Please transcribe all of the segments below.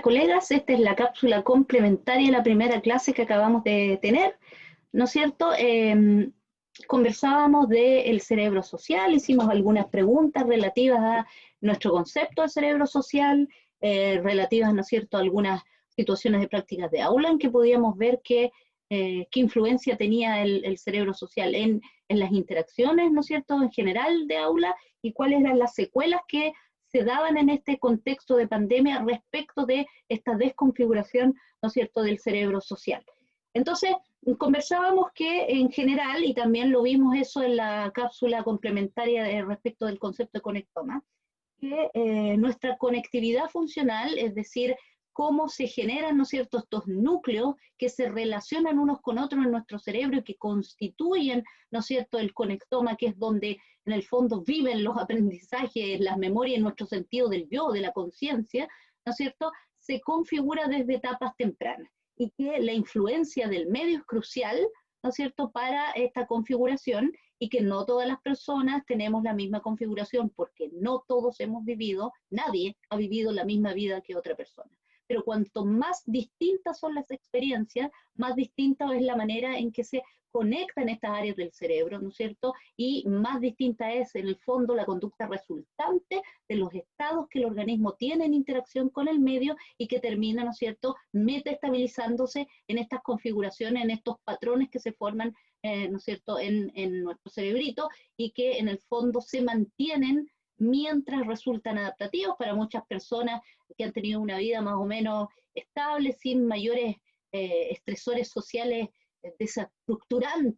colegas, esta es la cápsula complementaria a la primera clase que acabamos de tener, ¿no es cierto? Conversábamos del cerebro social, hicimos algunas preguntas relativas a nuestro concepto de cerebro social, relativas, ¿no es cierto?, a algunas situaciones de prácticas de aula en que podíamos ver qué influencia tenía el cerebro social en las interacciones, ¿no es cierto?, en general de aula, y cuáles eran las secuelas que se daban en este contexto de pandemia respecto de esta desconfiguración, ¿no es cierto?, del cerebro social. Entonces, conversábamos que en general, y también lo vimos eso en la cápsula complementaria respecto del concepto de conectoma, que nuestra conectividad funcional, es decir, cómo se generan, ¿no es cierto?, estos núcleos que se relacionan unos con otros en nuestro cerebro y que constituyen, ¿no es cierto?, el conectoma, que es donde en el fondo viven los aprendizajes, las memorias, nuestro sentido del yo, de la conciencia, ¿no es cierto?, se configura desde etapas tempranas y que la influencia del medio es crucial, ¿no es cierto?, para esta configuración, y que no todas las personas tenemos la misma configuración, porque no todos hemos vivido, nadie ha vivido la misma vida que otra persona. Pero cuanto más distintas son las experiencias, más distinta es la manera en que se conectan estas áreas del cerebro, ¿no es cierto? Y más distinta es, en el fondo, la conducta resultante de los estados que el organismo tiene en interacción con el medio y que termina, ¿no es cierto?, metaestabilizándose en estas configuraciones, en estos patrones que se forman, ¿no es cierto?, en nuestro cerebrito, y que en el fondo se mantienen mientras resultan adaptativos para muchas personas que han tenido una vida más o menos estable, sin mayores estresores sociales desestructurantes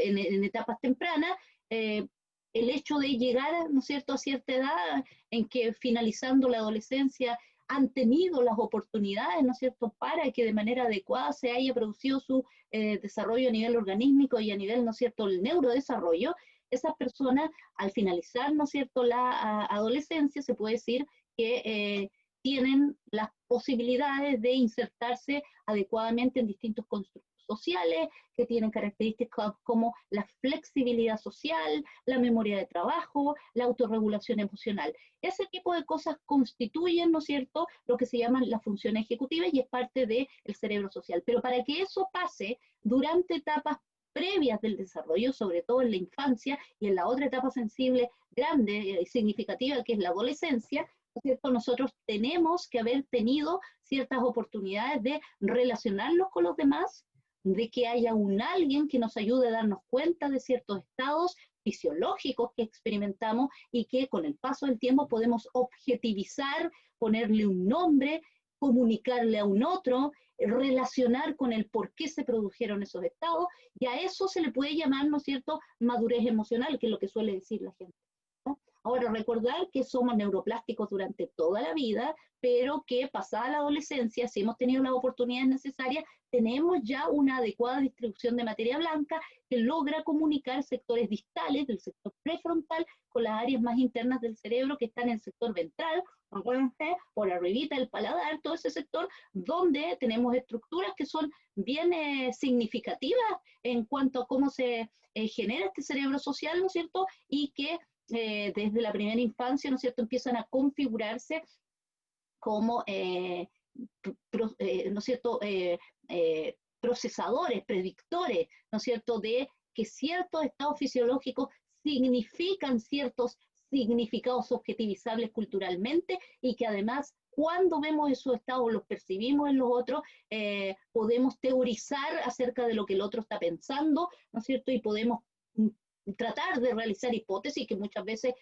en etapas tempranas. El hecho de llegar, ¿no es cierto?, a cierta edad en que finalizando la adolescencia han tenido las oportunidades, ¿no es cierto?, para que de manera adecuada se haya producido su desarrollo a nivel organímico y a nivel, ¿no es cierto?, el neurodesarrollo. Esas personas, al finalizar, ¿no es cierto?, la adolescencia, se puede decir que tienen las posibilidades de insertarse adecuadamente en distintos constructos sociales, que tienen características como la flexibilidad social, la memoria de trabajo, la autorregulación emocional. Ese tipo de cosas constituyen, ¿no es cierto?, lo que se llaman la función ejecutiva y es parte del cerebro social. Pero para que eso pase durante etapas previas del desarrollo, sobre todo en la infancia y en la otra etapa sensible grande y significativa que es la adolescencia, ¿no es cierto?, nosotros tenemos que haber tenido ciertas oportunidades de relacionarnos con los demás, de que haya un alguien que nos ayude a darnos cuenta de ciertos estados fisiológicos que experimentamos y que con el paso del tiempo podemos objetivizar, ponerle un nombre, comunicarle a un otro, relacionar con el por qué se produjeron esos estados, y a eso se le puede llamar, ¿no es cierto?, madurez emocional, que es lo que suele decir la gente. Ahora, recordar que somos neuroplásticos durante toda la vida, pero que pasada la adolescencia, si hemos tenido las oportunidades necesarias, tenemos ya una adecuada distribución de materia blanca que logra comunicar sectores distales del sector prefrontal con las áreas más internas del cerebro que están en el sector ventral, por arribita del paladar, todo ese sector donde tenemos estructuras que son bien significativas en cuanto a cómo se genera este cerebro social, ¿no es cierto?, y que desde la primera infancia, ¿no es cierto?, empiezan a configurarse como, ¿no es cierto?, procesadores, predictores, ¿no es cierto?, de que ciertos estados fisiológicos significan ciertos significados objetivizables culturalmente y que además cuando vemos esos estados, los percibimos en los otros, podemos teorizar acerca de lo que el otro está pensando, ¿no es cierto?, y podemos tratar de realizar hipótesis que muchas veces,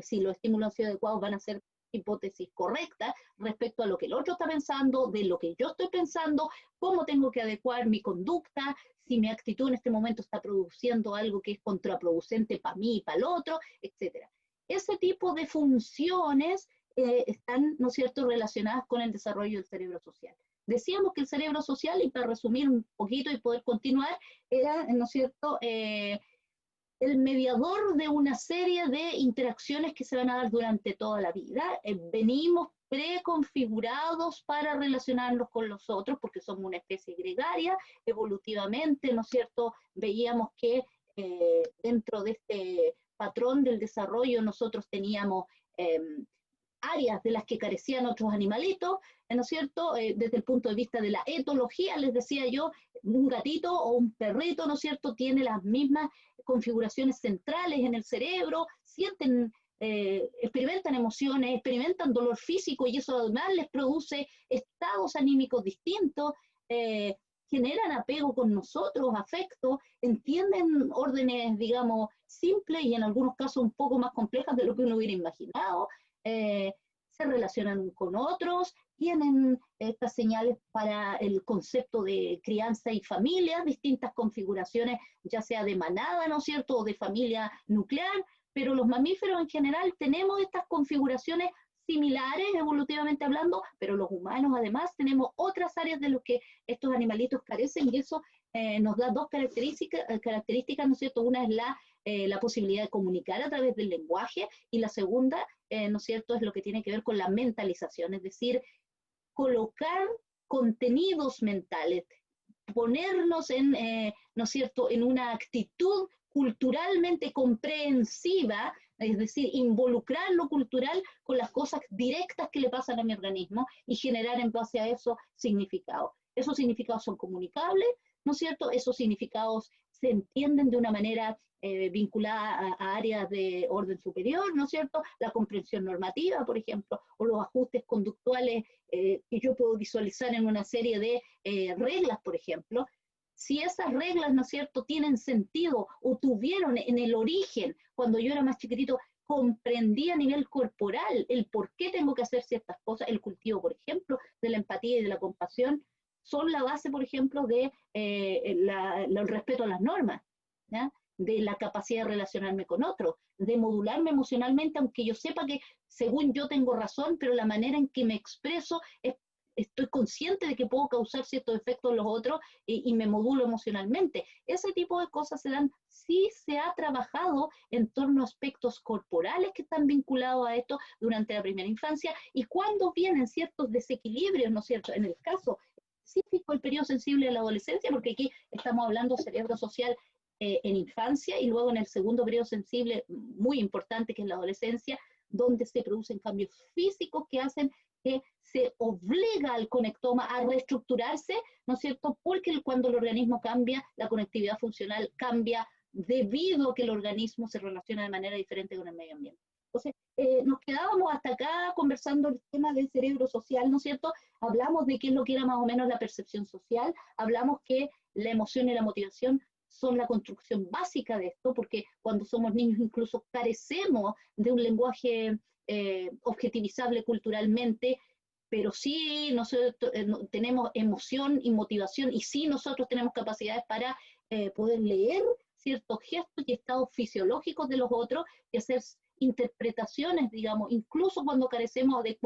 si los estímulos han sido adecuados, van a ser hipótesis correctas respecto a lo que el otro está pensando, de lo que yo estoy pensando, cómo tengo que adecuar mi conducta, si mi actitud en este momento está produciendo algo que es contraproducente para mí y para el otro, etcétera. Ese tipo de funciones están, ¿no es cierto?, relacionadas con el desarrollo del cerebro social. Decíamos que el cerebro social, y para resumir un poquito y poder continuar, era, ¿no es cierto?, el mediador de una serie de interacciones que se van a dar durante toda la vida. Venimos preconfigurados para relacionarnos con los otros, porque somos una especie gregaria, evolutivamente, ¿no es cierto? Veíamos que dentro de este patrón del desarrollo nosotros teníamos áreas de las que carecían otros animalitos, ¿no es cierto? Desde el punto de vista de la etología, les decía yo, un gatito o un perrito, ¿no es cierto?, tiene las mismas configuraciones centrales en el cerebro, sienten, experimentan emociones, experimentan dolor físico y eso además les produce estados anímicos distintos, generan apego con nosotros, afecto, entienden órdenes, digamos, simples y en algunos casos un poco más complejas de lo que uno hubiera imaginado, se relacionan con otros, tienen estas señales para el concepto de crianza y familia, distintas configuraciones, ya sea de manada, ¿no es cierto?, o de familia nuclear, pero los mamíferos en general tenemos estas configuraciones similares evolutivamente hablando, pero los humanos además tenemos otras áreas de las que estos animalitos carecen y eso nos da dos características, ¿no es cierto? Una es la posibilidad de comunicar a través del lenguaje y la segunda, ¿no es cierto?, es lo que tiene que ver con la mentalización, es decir, colocar contenidos mentales, ponernos ¿no es cierto?, en una actitud culturalmente comprensiva, es decir, involucrar lo cultural con las cosas directas que le pasan a mi organismo y generar en base a eso significados. Esos significados son comunicables, ¿no es cierto? Esos significados se entienden de una manera vinculada a áreas de orden superior, ¿no es cierto? La comprensión normativa, por ejemplo, o los ajustes conductuales que yo puedo visualizar en una serie de reglas, por ejemplo. Si esas reglas, ¿no es cierto?, tienen sentido o tuvieron en el origen, cuando yo era más chiquitito, comprendí a nivel corporal el por qué tengo que hacer ciertas cosas, el cultivo, por ejemplo, de la empatía y de la compasión, son la base, por ejemplo, de el respeto a las normas, ¿ya?, de la capacidad de relacionarme con otros, de modularme emocionalmente, aunque yo sepa que según yo tengo razón, pero la manera en que me expreso estoy consciente de que puedo causar ciertos efectos en los otros y me modulo emocionalmente. Ese tipo de cosas se dan si se ha trabajado en torno a aspectos corporales que están vinculados a esto durante la primera infancia y cuando vienen ciertos desequilibrios, ¿no es cierto?, en el caso específico del periodo sensible de la adolescencia, porque aquí estamos hablando de cerebro social en infancia y luego en el segundo periodo sensible muy importante que es la adolescencia, donde se producen cambios físicos que hacen que se obliga al conectoma a reestructurarse, ¿no es cierto? Porque cuando el organismo cambia, la conectividad funcional cambia debido a que el organismo se relaciona de manera diferente con el medio ambiente. Entonces, nos quedábamos hasta acá conversando el tema del cerebro social, ¿no es cierto? Hablamos de qué es lo que era más o menos la percepción social, hablamos que la emoción y la motivación son la construcción básica de esto, porque cuando somos niños incluso carecemos de un lenguaje objetivizable culturalmente, pero sí nosotros tenemos emoción y motivación, y sí nosotros tenemos capacidades para poder leer ciertos gestos y estados fisiológicos de los otros y hacer interpretaciones, digamos, incluso cuando carecemos de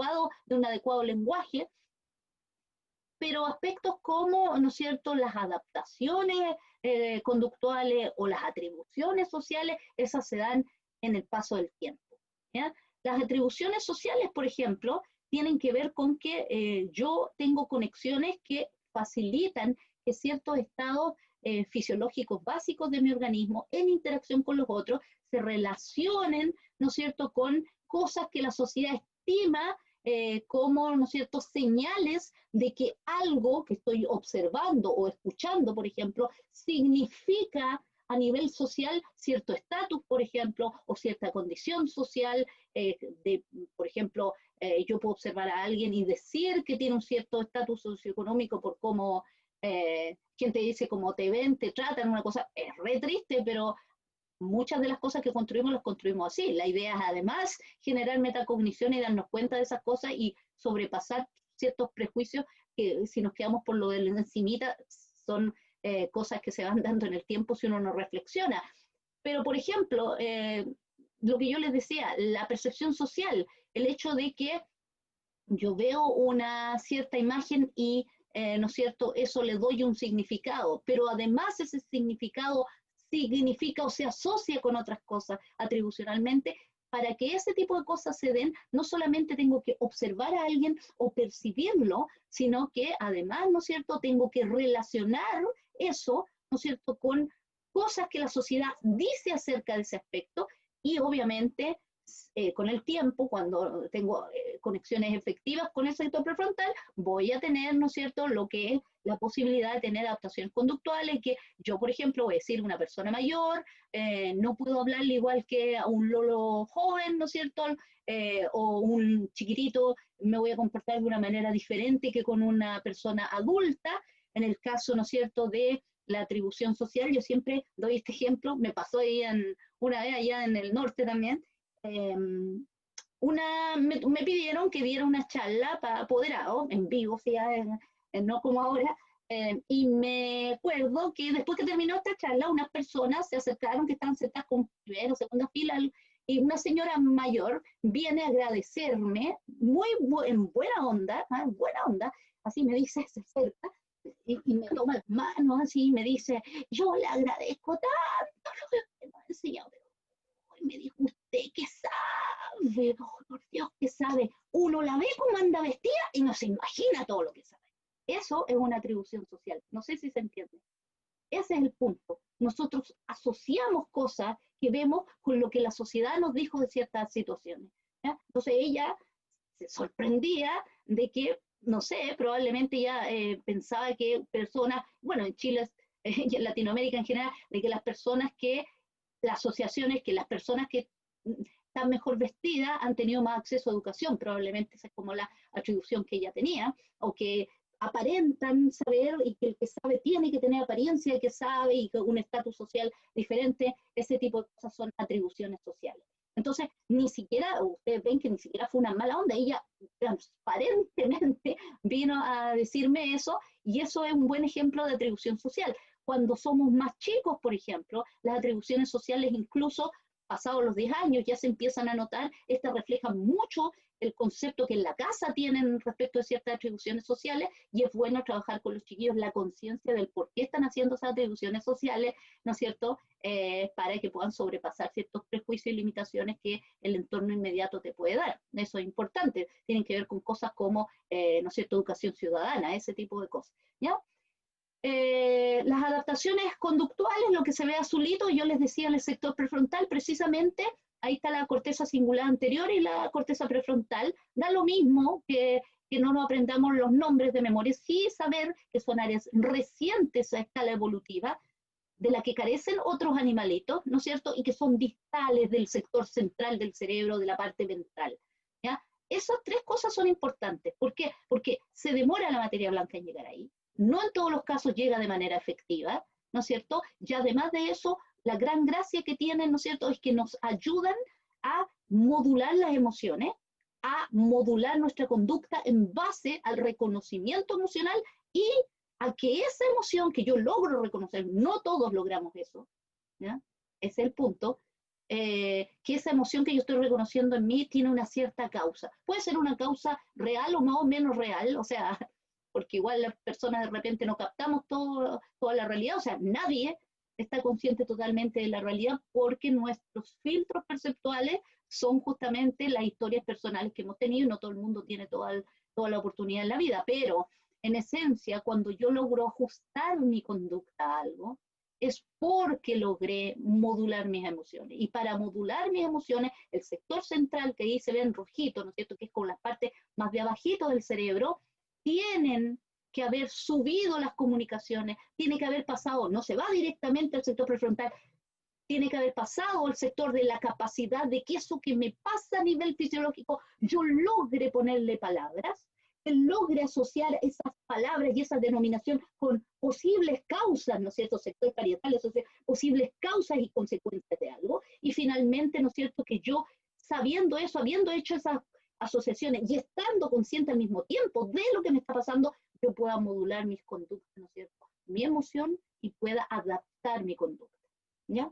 un adecuado lenguaje, pero aspectos como, ¿no es cierto?, las adaptaciones conductuales o las atribuciones sociales, esas se dan en el paso del tiempo, ¿ya? Las atribuciones sociales, por ejemplo, tienen que ver con que yo tengo conexiones que facilitan que ciertos estados fisiológicos básicos de mi organismo en interacción con los otros se relacionen, ¿no es cierto?, con cosas que la sociedad estima como, ¿no es cierto?, señales de que algo que estoy observando o escuchando, por ejemplo, significa a nivel social cierto estatus, por ejemplo, o cierta condición social, por ejemplo, yo puedo observar a alguien y decir que tiene un cierto estatus socioeconómico por cómo quien te dice cómo te ven, te tratan, una cosa, es re triste, pero muchas de las cosas que construimos las construimos así. La idea es además generar metacognición y darnos cuenta de esas cosas y sobrepasar ciertos prejuicios que si nos quedamos por lo de la encimita son cosas que se van dando en el tiempo si uno no reflexiona. Pero, por ejemplo, lo que yo les decía, la percepción social, el hecho de que yo veo una cierta imagen y, ¿no es cierto?, eso le doy un significado, pero además ese significado significa o se asocia con otras cosas atribucionalmente. Para que ese tipo de cosas se den, no solamente tengo que observar a alguien o percibirlo, sino que además, ¿no es cierto?, tengo que relacionar eso, ¿no es cierto?, con cosas que la sociedad dice acerca de ese aspecto y obviamente con el tiempo, cuando tengo conexiones efectivas con el sector prefrontal, voy a tener, ¿no es cierto?, lo que es la posibilidad de tener adaptaciones conductuales, que yo, por ejemplo, voy a decir una persona mayor, no puedo hablarle igual que a un lolo joven, ¿no es cierto?, o un chiquitito, me voy a comportar de una manera diferente que con una persona adulta. En el caso, ¿no es cierto?, de la atribución social, yo siempre doy este ejemplo, me pasó ahí una vez allá en el norte también. eh, me pidieron que diera una charla para apoderados en vivo, fíjate, no como ahora, y me acuerdo que después que terminó esta charla, unas personas se acercaron que estaban sentadas con primera o segunda fila, y una señora mayor viene a agradecerme, en buena onda, así me dice, se acerca, y me toma las manos así, y me dice, yo le agradezco tanto lo que me ha enseñado, y me dijo, ¿usted qué sabe? Oh, por Dios, ¿qué sabe? Uno la ve como anda vestida y no se imagina todo lo que sabe. Eso es una atribución social. No sé si se entiende. Ese es el punto. Nosotros asociamos cosas que vemos con lo que la sociedad nos dijo de ciertas situaciones. ¿Ya? Entonces ella se sorprendía de que, no sé, probablemente ya pensaba que personas, bueno, en Chile y en Latinoamérica en general, de que las asociaciones, que las personas que están mejor vestidas han tenido más acceso a educación, probablemente esa es como la atribución que ella tenía, o que aparentan saber y que el que sabe tiene que tener apariencia de que sabe y que un estatus social diferente, ese tipo de cosas son atribuciones sociales. Entonces, ni siquiera, ustedes ven que ni siquiera fue una mala onda, ella transparentemente vino a decirme eso, y eso es un buen ejemplo de atribución social. Cuando somos más chicos, por ejemplo, las atribuciones sociales incluso pasados los 10 años ya se empiezan a notar, estas reflejan mucho el concepto que en la casa tienen respecto de ciertas atribuciones sociales, y es bueno trabajar con los chiquillos la conciencia del por qué están haciendo esas atribuciones sociales, ¿no es cierto?, para que puedan sobrepasar ciertos prejuicios y limitaciones que el entorno inmediato te puede dar. Eso es importante, tienen que ver con cosas como, ¿no es cierto?, educación ciudadana, ese tipo de cosas, ¿ya? Las adaptaciones conductuales, lo que se ve azulito, yo les decía en el sector prefrontal, precisamente, ahí está la corteza singular anterior y la corteza prefrontal, da lo mismo que no nos aprendamos los nombres de memoria, sí saber que son áreas recientes a escala evolutiva, de la que carecen otros animalitos, ¿no es cierto?, y que son distales del sector central del cerebro, de la parte ventral, ¿ya? Esas tres cosas son importantes. ¿Por qué? Porque se demora la materia blanca en llegar ahí, no en todos los casos llega de manera efectiva, ¿no es cierto? Y además de eso, la gran gracia que tienen, ¿no es cierto?, es que nos ayudan a modular las emociones, a modular nuestra conducta en base al reconocimiento emocional y a que esa emoción que yo logro reconocer, no todos logramos eso, ¿ya? Ese es el punto, que esa emoción que yo estoy reconociendo en mí tiene una cierta causa. Puede ser una causa real o más o menos real, o sea, porque igual las personas de repente no captamos toda la realidad, o sea, nadie está consciente totalmente de la realidad porque nuestros filtros perceptuales son justamente las historias personales que hemos tenido y no todo el mundo tiene toda la oportunidad en la vida, pero en esencia, cuando yo logro ajustar mi conducta a algo, es porque logré modular mis emociones. Y para modular mis emociones, el sector central, que ahí se ve en rojito, ¿no es cierto?, que es con las partes más de abajito del cerebro, tienen que haber subido las comunicaciones, tiene que haber pasado, no se va directamente al sector prefrontal, tiene que haber pasado al sector de la capacidad de que eso que me pasa a nivel fisiológico, yo logre ponerle palabras, que logre asociar esas palabras y esa denominación con posibles causas, ¿no es cierto?, sector parietal, posibles causas y consecuencias de algo, y finalmente, ¿no es cierto?, que yo, sabiendo eso, habiendo hecho esas asociaciones y estando consciente al mismo tiempo de lo que me está pasando, yo pueda modular mis conductas, ¿no es cierto?, mi emoción, y pueda adaptar mi conducta, ¿ya?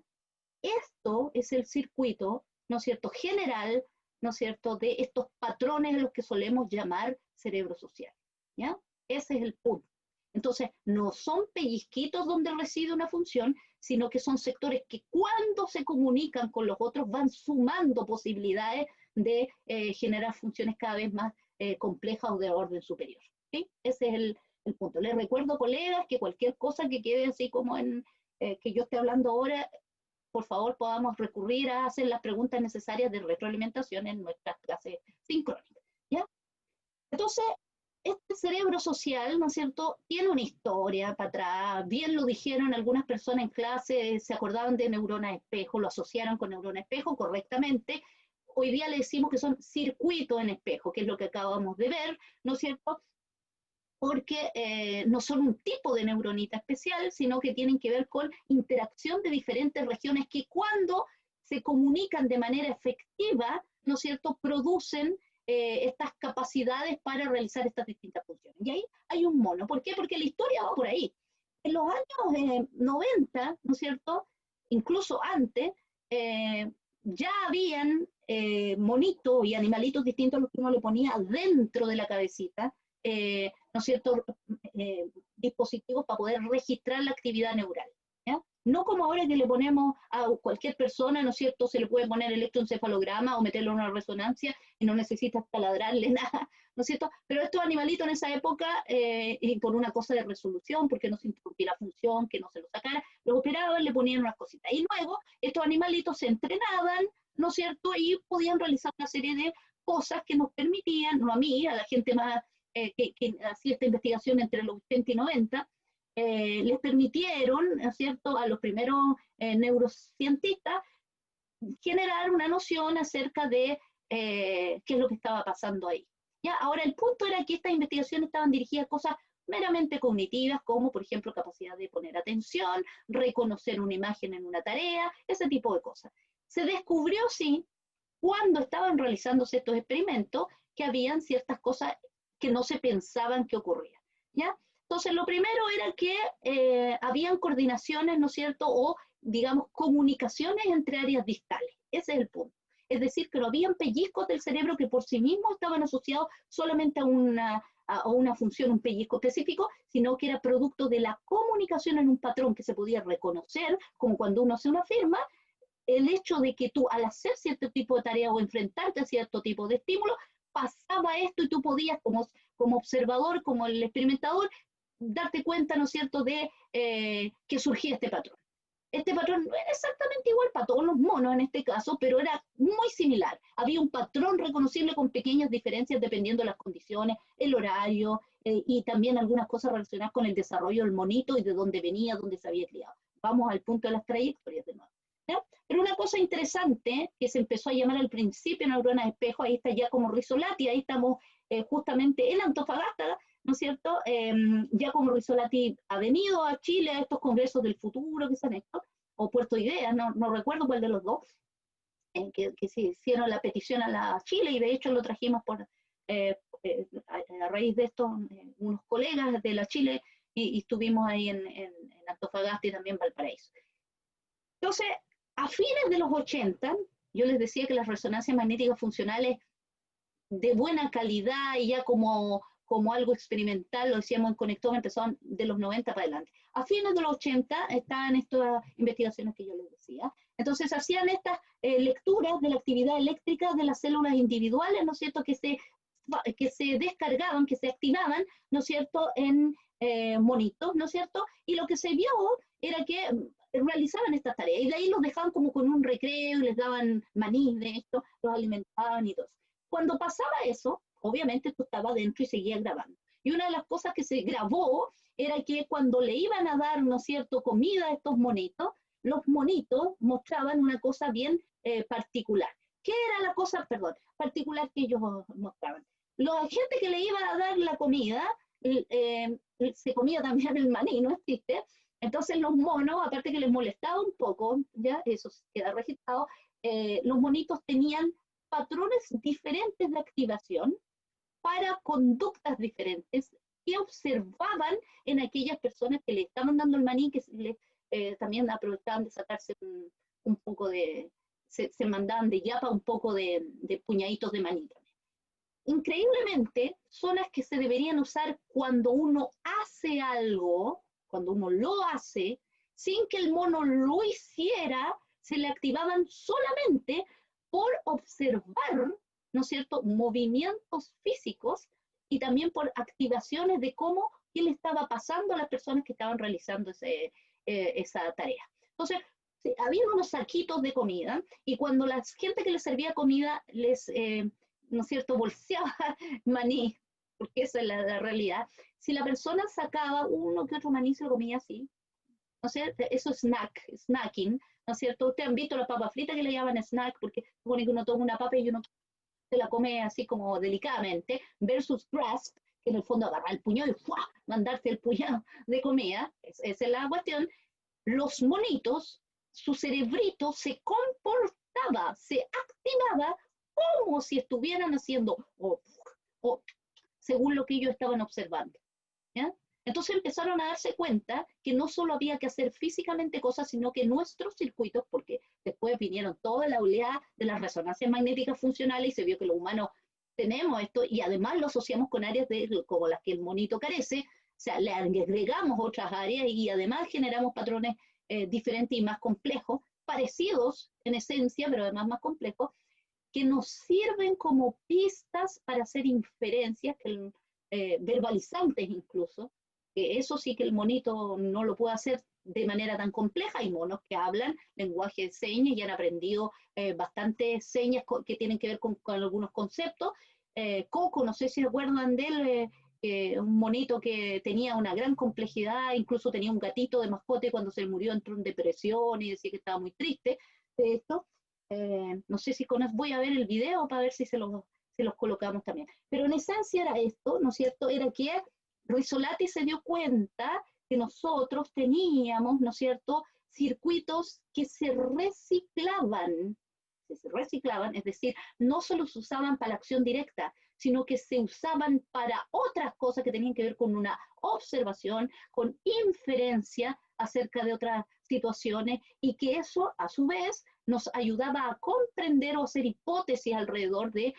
Esto es el circuito, ¿no es cierto?, general, ¿no es cierto?, de estos patrones a los que solemos llamar cerebro social, ¿ya? Ese es el punto. Entonces, no son pellizquitos donde reside una función, sino que son sectores que cuando se comunican con los otros van sumando posibilidades de generar funciones cada vez más complejas o de orden superior, ¿sí? Ese es el punto. Les recuerdo, colegas, que cualquier cosa que quede así como que yo esté hablando ahora, por favor podamos recurrir a hacer las preguntas necesarias de retroalimentación en nuestras clases sincrónicas, ¿ya? Entonces, este cerebro social, ¿no es cierto?, tiene una historia para atrás, bien lo dijeron algunas personas en clase, se acordaban de neuronas espejo, lo asociaron con neuronas espejo correctamente. Hoy día le decimos que son circuitos en espejo, que es lo que acabamos de ver, ¿no es cierto?, porque no son un tipo de neuronita especial, sino que tienen que ver con interacción de diferentes regiones que cuando se comunican de manera efectiva, ¿no es cierto?, producen estas capacidades para realizar estas distintas funciones. Y ahí hay un mono. ¿Por qué? Porque la historia va por ahí. En los años 90, ¿no es cierto?, incluso antes, ya habían monitos y animalitos distintos a los que uno le ponía dentro de la cabecita, ¿no es cierto?, dispositivos para poder registrar la actividad neural, ¿ya? No como ahora que le ponemos a cualquier persona, ¿no es cierto?, se le puede poner electroencefalograma o meterle una resonancia y no necesita taladrarle nada, ¿no es cierto? Pero estos animalitos en esa época, y por una cosa de resolución, porque no se interrumpiera la función, que no se lo sacara, los operaban, le ponían unas cositas. Y luego estos animalitos se entrenaban, ¿no es cierto?, y podían realizar una serie de cosas que nos permitían, no a mí, a la gente más que hacía esta investigación entre los 80 y 90, les permitieron, ¿no es cierto?, a los primeros neurocientistas generar una noción acerca de qué es lo que estaba pasando ahí. ¿Ya? Ahora, el punto era que estas investigaciones estaban dirigidas a cosas meramente cognitivas, como por ejemplo capacidad de poner atención, reconocer una imagen en una tarea, ese tipo de cosas. Se descubrió, sí, cuando estaban realizándose estos experimentos, que habían ciertas cosas que no se pensaban que ocurrían, ¿ya? Entonces, lo primero era que habían coordinaciones, ¿no es cierto?, o, digamos, comunicaciones entre áreas distales. Ese es el punto. Es decir, que no habían pellizcos del cerebro que por sí mismos estaban asociados solamente a una función, un pellizco específico, sino que era producto de la comunicación en un patrón que se podía reconocer, como cuando uno hace una firma, el hecho de que tú al hacer cierto tipo de tarea o enfrentarte a cierto tipo de estímulo, pasaba esto y tú podías como observador, como el experimentador, darte cuenta, ¿no es cierto?, de que surgía este patrón. Este patrón no era exactamente igual para todos los monos en este caso, pero era muy similar. Había un patrón reconocible con pequeñas diferencias dependiendo de las condiciones, el horario y también algunas cosas relacionadas con el desarrollo del monito y de dónde venía, dónde se había criado. Vamos al punto de las trayectorias de nuevo, ¿ya? Pero una cosa interesante que se empezó a llamar al principio neuronas espejo, ahí está ya como Rizzolatti, ahí estamos justamente en Antofagasta, ¿no es cierto? Ya como Rizzolatti ha venido a Chile a estos congresos del futuro que se han hecho, o Puerto Ideas, no recuerdo cuál de los dos, que se hicieron la petición a la Chile y de hecho lo trajimos por, a raíz de esto, unos colegas de la Chile y estuvimos ahí en Antofagasta y también Valparaíso. Entonces, a fines de los 80, yo les decía que las resonancias magnéticas funcionales de buena calidad y ya como algo experimental, lo decíamos en Conectome, empezaron de los 90 para adelante. A fines de los 80 estaban estas investigaciones que yo les decía. Entonces hacían estas lecturas de la actividad eléctrica de las células individuales, ¿no es cierto?, que se descargaban, que se activaban, ¿no es cierto?, en monitos, ¿no es cierto? Y lo que se vio era que realizaban estas tareas y de ahí los dejaban como con un recreo y les daban maní de esto, los alimentaban y todo. Cuando pasaba eso, obviamente esto estaba dentro y seguía grabando. Y una de las cosas que se grabó era que cuando le iban a dar, ¿no es cierto?, comida a estos monitos, los monitos mostraban una cosa bien particular. ¿Qué era la cosa, perdón, particular que ellos mostraban? La gente que le iba a dar la comida, se comía también el maní, ¿no existe? Entonces los monos, aparte que les molestaba un poco, ya eso queda registrado, los monitos tenían patrones diferentes de activación para conductas diferentes que observaban en aquellas personas que le estaban dando el maní, que también aprovechaban de sacarse un poco se mandaban de yapa un poco de puñaditos de maní también. Increíblemente, son las que se deberían usar cuando uno hace algo, cuando uno lo hace, sin que el mono lo hiciera, se le activaban solamente por observar, ¿no es cierto?, movimientos físicos y también por activaciones de qué le estaba pasando a las personas que estaban realizando esa tarea. Entonces, Sí, había unos saquitos de comida y cuando la gente que les servía comida les, ¿no es cierto?, bolseaba maní, porque esa es la realidad, si la persona sacaba uno que otro maní se lo comía así, ¿no es cierto? Eso es snacking, ¿no es cierto? Ustedes han visto la papa frita que le llaman snack, porque supone que uno toma una papa y uno se la come así como delicadamente, versus grasp, que en el fondo agarra el puñado y ¡fua! Mandarte el puñado de comida, esa es la cuestión. Los monitos, su cerebrito se comportaba, se activaba como si estuvieran haciendo, o según lo que ellos estaban observando. ¿Ya? Entonces empezaron a darse cuenta que no solo había que hacer físicamente cosas, sino que nuestros circuitos, porque después vinieron toda la oleada de las resonancias magnéticas funcionales y se vio que los humanos tenemos esto y además lo asociamos con áreas como las que el monito carece, o sea, le agregamos otras áreas y además generamos patrones diferentes y más complejos, parecidos en esencia, pero además más complejos, que nos sirven como pistas para hacer inferencias, verbalizantes incluso, que eso sí que el monito no lo puede hacer de manera tan compleja. Hay monos que hablan lenguaje de señas y han aprendido bastantes señas que tienen que ver con algunos conceptos. Coco, no sé si recuerdan de él, un monito que tenía una gran complejidad, incluso tenía un gatito de mascote, cuando se murió entró en depresión y decía que estaba muy triste de esto. No sé si voy a ver el video para ver si se los colocamos también. Pero en esencia era esto, ¿no es cierto? Era que Rizzolatti se dio cuenta que nosotros teníamos, ¿no es cierto?, circuitos que se reciclaban, es decir, no solo se usaban para la acción directa, sino que se usaban para otras cosas que tenían que ver con una observación, con inferencia acerca de otras situaciones y que eso, a su vez, nos ayudaba a comprender o hacer hipótesis alrededor de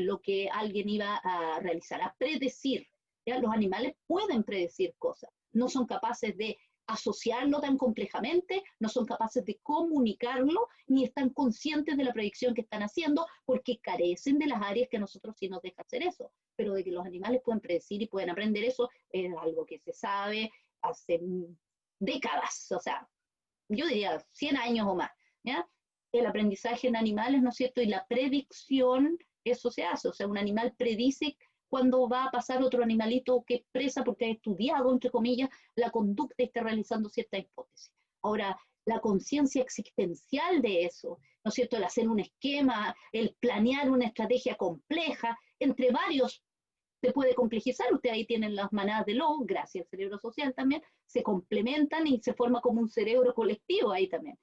lo que alguien iba a realizar, a predecir. ¿Ya? Los animales pueden predecir cosas, no son capaces de asociarlo tan complejamente, no son capaces de comunicarlo, ni están conscientes de la predicción que están haciendo, porque carecen de las áreas que a nosotros sí nos deja hacer eso. Pero de que los animales pueden predecir y pueden aprender eso, es algo que se sabe hace décadas, o sea, yo diría 100 años o más, ¿ya? El aprendizaje en animales, ¿no es cierto? Y la predicción, eso se hace, o sea, un animal predice cuando va a pasar otro animalito que expresa porque ha estudiado, entre comillas, la conducta y está realizando cierta hipótesis. Ahora, la conciencia existencial de eso, ¿no es cierto? El hacer un esquema, el planear una estrategia compleja, entre varios se puede complejizar, ustedes ahí tienen las manadas de lobos, gracias al cerebro social también, se complementan y se forma como un cerebro colectivo ahí también.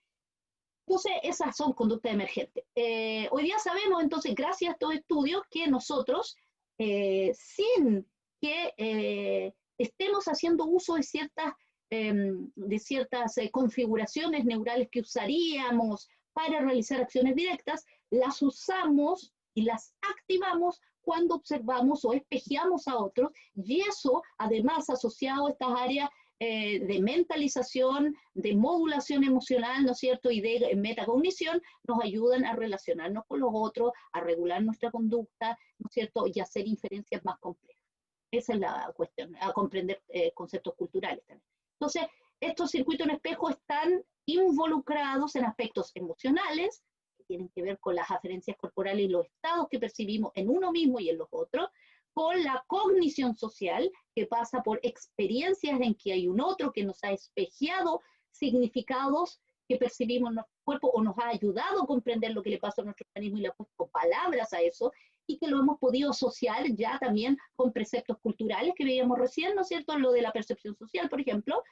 Entonces, esas son conductas emergentes. Hoy día sabemos, entonces, gracias a estos estudios, que nosotros, sin que estemos haciendo uso de ciertas configuraciones neurales que usaríamos para realizar acciones directas, las usamos y las activamos cuando observamos o espejeamos a otros, y eso, además, asociado a estas áreas de mentalización, de modulación emocional, ¿no es cierto?, y de metacognición, nos ayudan a relacionarnos con los otros, a regular nuestra conducta, ¿no es cierto?, y a hacer inferencias más complejas. Esa es la cuestión, a comprender conceptos culturales también. Entonces, estos circuitos en espejo están involucrados en aspectos emocionales, que tienen que ver con las aferencias corporales y los estados que percibimos en uno mismo y en los otros, con la cognición social, que pasa por experiencias en que hay un otro que nos ha espejeado significados que percibimos en nuestro cuerpo o nos ha ayudado a comprender lo que le pasa a nuestro organismo y le ha puesto palabras a eso, y que lo hemos podido asociar ya también con preceptos culturales que veíamos recién, ¿no es cierto?, lo de la percepción social, por ejemplo,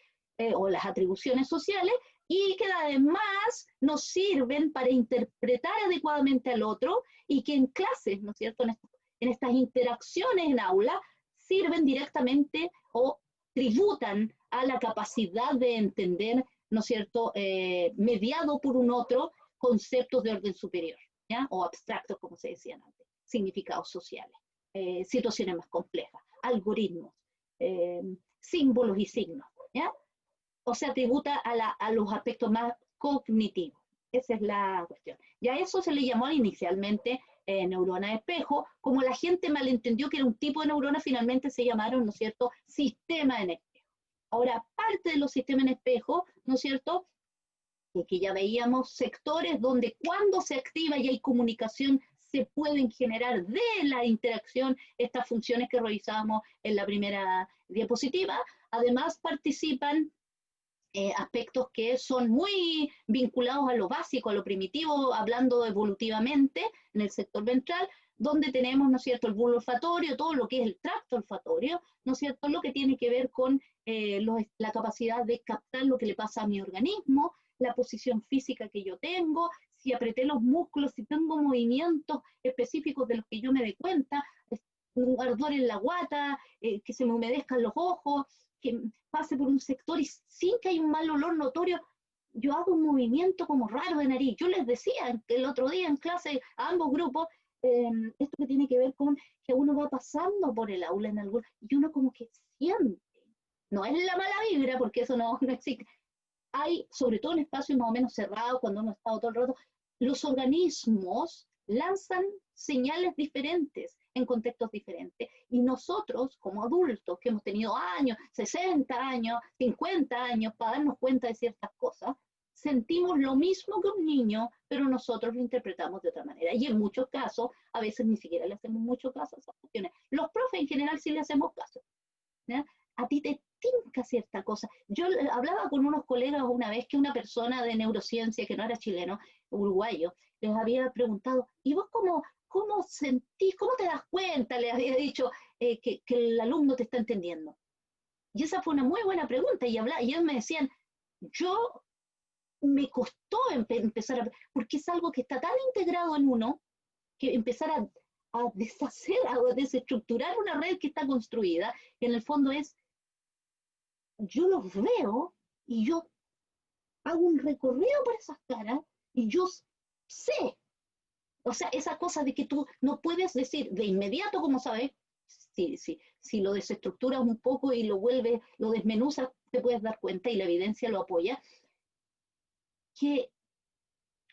o las atribuciones sociales, y que además nos sirven para interpretar adecuadamente al otro y que en clases, ¿no es cierto?, en estas interacciones en aula, sirven directamente o tributan a la capacidad de entender, ¿no es cierto?, mediado por un otro, conceptos de orden superior, ¿ya? O abstractos, como se decían antes, significados sociales, situaciones más complejas, algoritmos, símbolos y signos, ¿ya? O sea, tributa a los aspectos más cognitivos. Esa es la cuestión. Y a eso se le llamó inicialmente neurona de espejo. Como la gente malentendió que era un tipo de neurona, finalmente se llamaron, ¿no es cierto?, sistema en espejo. Ahora, parte de los sistemas en espejo, ¿no es cierto?, que ya veíamos sectores donde cuando se activa y hay comunicación se pueden generar de la interacción estas funciones que revisábamos en la primera diapositiva. Además participan aspectos que son muy vinculados a lo básico, a lo primitivo, hablando evolutivamente en el sector ventral, donde tenemos, ¿no es cierto?, el bulbo olfatorio, todo lo que es el tracto olfatorio, ¿no es cierto?, lo que tiene que ver con la capacidad de captar lo que le pasa a mi organismo, la posición física que yo tengo, si apreté los músculos, si tengo movimientos específicos de los que yo me dé cuenta, un ardor en la guata, que se me humedezcan los ojos, que pase por un sector y sin que haya un mal olor notorio, yo hago un movimiento como raro de nariz. Yo les decía el otro día en clase a ambos grupos, esto que tiene que ver con que uno va pasando por el aula en algún, y uno como que siente, no es la mala vibra, porque eso no existe. Hay, sobre todo en espacios más o menos cerrados, cuando uno está todo el rato, los organismos lanzan señales diferentes en contextos diferentes. Y nosotros, como adultos, que hemos tenido años, 60 años, 50 años, para darnos cuenta de ciertas cosas, sentimos lo mismo que un niño, pero nosotros lo interpretamos de otra manera. Y en muchos casos, a veces ni siquiera le hacemos mucho caso a esas cuestiones. Los profes en general sí le hacemos caso, ¿ya? A ti te tinca cierta cosa. Yo hablaba con unos colegas una vez que una persona de neurociencia, que no era chileno, uruguayo, les había preguntado, ¿y vos cómo sentís, cómo te das cuenta? Le había dicho que el alumno te está entendiendo. Y esa fue una muy buena pregunta, y ellos me decían, yo me costó empezar a, porque es algo que está tan integrado en uno, que empezar a deshacer, a desestructurar una red que está construida, que en el fondo es, yo los veo y yo hago un recorrido por esas caras y yo sé, o sea, esa cosa de que tú no puedes decir de inmediato, como sabes, si lo desestructuras un poco y lo vuelves, lo desmenuzas, te puedes dar cuenta y la evidencia lo apoya, que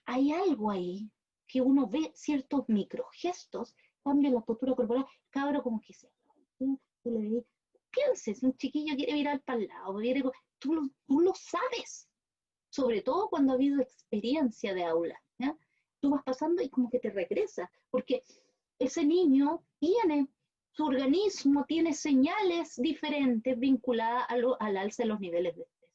hay algo ahí que uno ve ciertos microgestos, cambia la postura corporal, cabro como que se, tú le dices, pienses, un chiquillo quiere mirar para el lado, tú lo sabes, sobre todo cuando ha habido experiencia de aula, ¿ya? Tú vas pasando y como que te regresa, porque ese niño tiene, su organismo tiene señales diferentes vinculadas al alza de los niveles de estrés,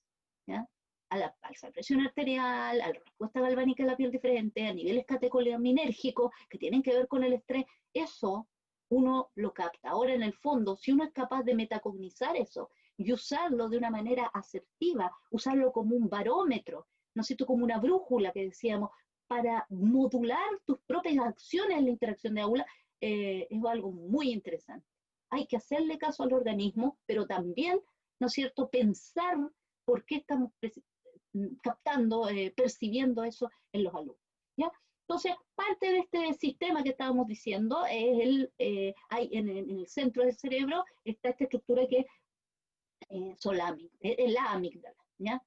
¿ya? A la alza de presión arterial, a la respuesta galvánica de la piel diferente, a niveles catecholinérgicos que tienen que ver con el estrés, eso uno lo capta. Ahora, en el fondo, si uno es capaz de metacognizar eso y usarlo de una manera asertiva, usarlo como un barómetro, ¿no es cierto?, como una brújula que decíamos, para modular tus propias acciones en la interacción de aula, es algo muy interesante. Hay que hacerle caso al organismo, pero también, ¿no es cierto?, pensar por qué estamos captando, percibiendo eso en los alumnos, ¿ya? Entonces, parte de este sistema que estábamos diciendo es hay en el centro del cerebro está esta estructura que son la amígdala, ¿ya?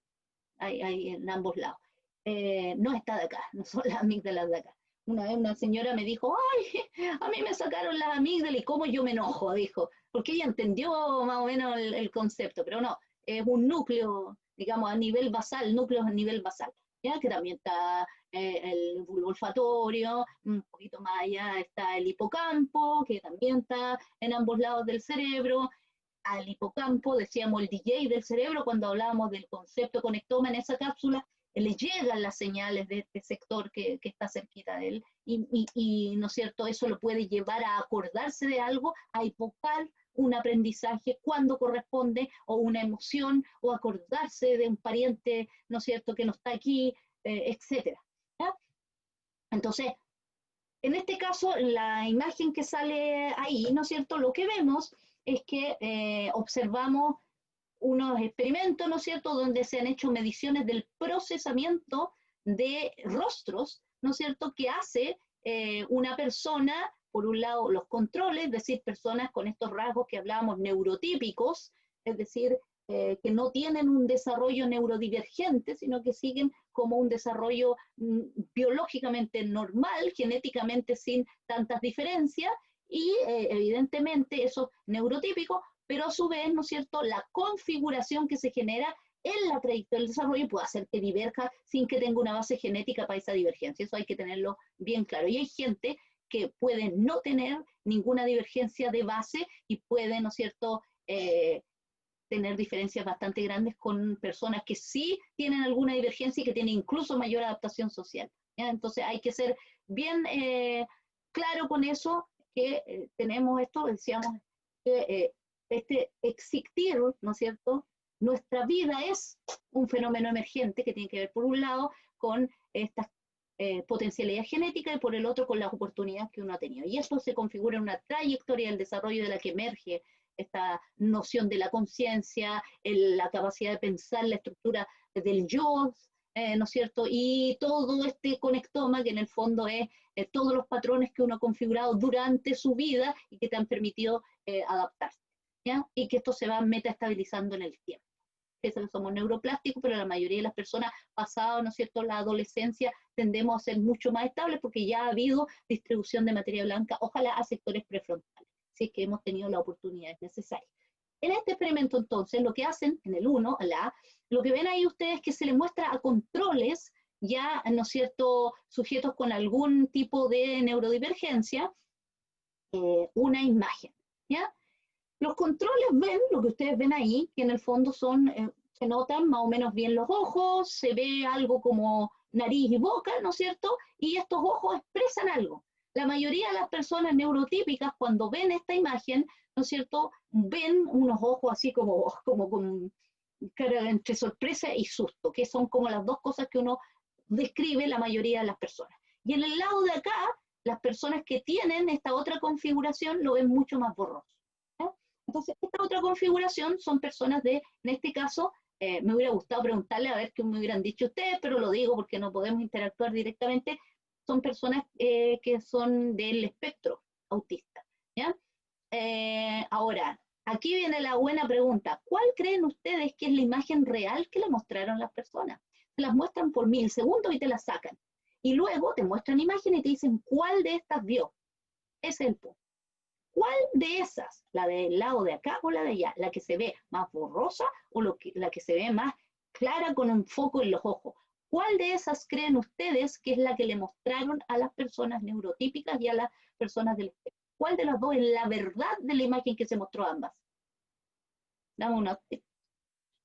Hay en ambos lados. No está de acá, no son las amígdalas de acá. Una vez una señora me dijo, ay, a mí me sacaron las amígdalas y cómo yo me enojo, dijo, porque ella entendió más o menos el concepto, pero no, es un núcleo, digamos, a nivel basal, núcleos a nivel basal, ¿ya? Que también está el bulbo olfatorio, un poquito más allá está el hipocampo, que también está en ambos lados del cerebro. Al hipocampo, decíamos el DJ del cerebro, cuando hablábamos del concepto conectoma en esa cápsula, le llegan las señales de este sector que está cerquita de él, ¿no es cierto?, eso lo puede llevar a acordarse de algo, a evocar un aprendizaje cuando corresponde, o una emoción, o acordarse de un pariente, ¿no es cierto?, que no está aquí, etcétera. ¿Ya? Entonces, en este caso, la imagen que sale ahí, ¿no es cierto?, lo que vemos es que observamos unos experimentos, ¿no es cierto?, donde se han hecho mediciones del procesamiento de rostros, ¿no es cierto?, que hace una persona, por un lado los controles, es decir, personas con estos rasgos que hablábamos neurotípicos, es decir, que no tienen un desarrollo neurodivergente, sino que siguen como un desarrollo biológicamente normal, genéticamente sin tantas diferencias, y evidentemente esos neurotípicos, pero a su vez, ¿no es cierto?, la configuración que se genera en la trayectoria del desarrollo puede hacer que diverja sin que tenga una base genética para esa divergencia. Eso hay que tenerlo bien claro. Y hay gente que puede no tener ninguna divergencia de base y puede, ¿no es cierto?, tener diferencias bastante grandes con personas que sí tienen alguna divergencia y que tienen incluso mayor adaptación social. ¿Ya? Entonces hay que ser bien claro con eso, que tenemos esto, decíamos, que este existir, ¿no es cierto? Nuestra vida es un fenómeno emergente que tiene que ver, por un lado, con estas potencialidades genéticas y por el otro con las oportunidades que uno ha tenido. Y esto se configura en una trayectoria del desarrollo de la que emerge esta noción de la conciencia, la capacidad de pensar, la estructura del yo, ¿no es cierto? Y todo este conectoma que en el fondo es todos los patrones que uno ha configurado durante su vida y que te han permitido adaptarse, ¿ya? Y que esto se va metaestabilizando en el tiempo. Eso que somos neuroplásticos, pero la mayoría de las personas pasadas, ¿no es cierto?, la adolescencia, tendemos a ser mucho más estables porque ya ha habido distribución de materia blanca, ojalá a sectores prefrontales, si es que hemos tenido las oportunidades necesarias. En este experimento, entonces, lo que hacen en el 1, lo que ven ahí ustedes es que se les muestra a controles, ya, ¿no es cierto?, sujetos con algún tipo de neurodivergencia, una imagen, ¿ya? Los controles ven lo que ustedes ven ahí, que en el fondo son, se notan más o menos bien los ojos, se ve algo como nariz y boca, ¿no es cierto? Y estos ojos expresan algo. La mayoría de las personas neurotípicas, cuando ven esta imagen, ¿no es cierto?, ven unos ojos así como con cara entre sorpresa y susto, que son como las dos cosas que uno describe la mayoría de las personas. Y en el lado de acá, las personas que tienen esta otra configuración lo ven mucho más borroso. Entonces, esta otra configuración son personas en este caso, me hubiera gustado preguntarle a ver qué me hubieran dicho ustedes, pero lo digo porque no podemos interactuar directamente, son personas que son del espectro autista, ¿ya? Ahora, aquí viene la buena pregunta, ¿cuál creen ustedes que es la imagen real que le mostraron las personas? Te las muestran por milisegundos y te las sacan, y luego te muestran imágenes y te dicen cuál de estas vio. Ese es el punto. ¿Cuál de esas, la del lado de acá o la de allá, la que se ve más borrosa o la que se ve más clara con un foco en los ojos? ¿Cuál de esas creen ustedes que es la que le mostraron a las personas neurotípicas y a las personas del espectro? ¿Cuál de las dos es la verdad de la imagen que se mostró a ambas? Dame una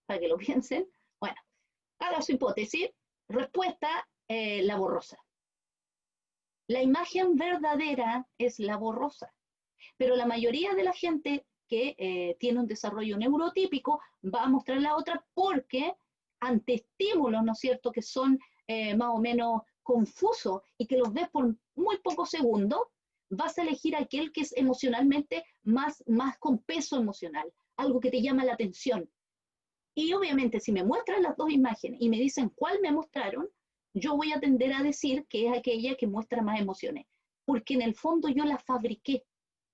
para que lo piensen. Bueno, haga su hipótesis. Respuesta, la borrosa. La imagen verdadera es la borrosa. Pero la mayoría de la gente que tiene un desarrollo neurotípico va a mostrar la otra porque ante estímulos, ¿no es cierto?, que son más o menos confusos y que los ves por muy pocos segundos, vas a elegir aquel que es emocionalmente más con peso emocional, algo que te llama la atención. Y obviamente si me muestran las dos imágenes y me dicen cuál me mostraron, yo voy a tender a decir que es aquella que muestra más emociones, porque en el fondo yo la fabriqué.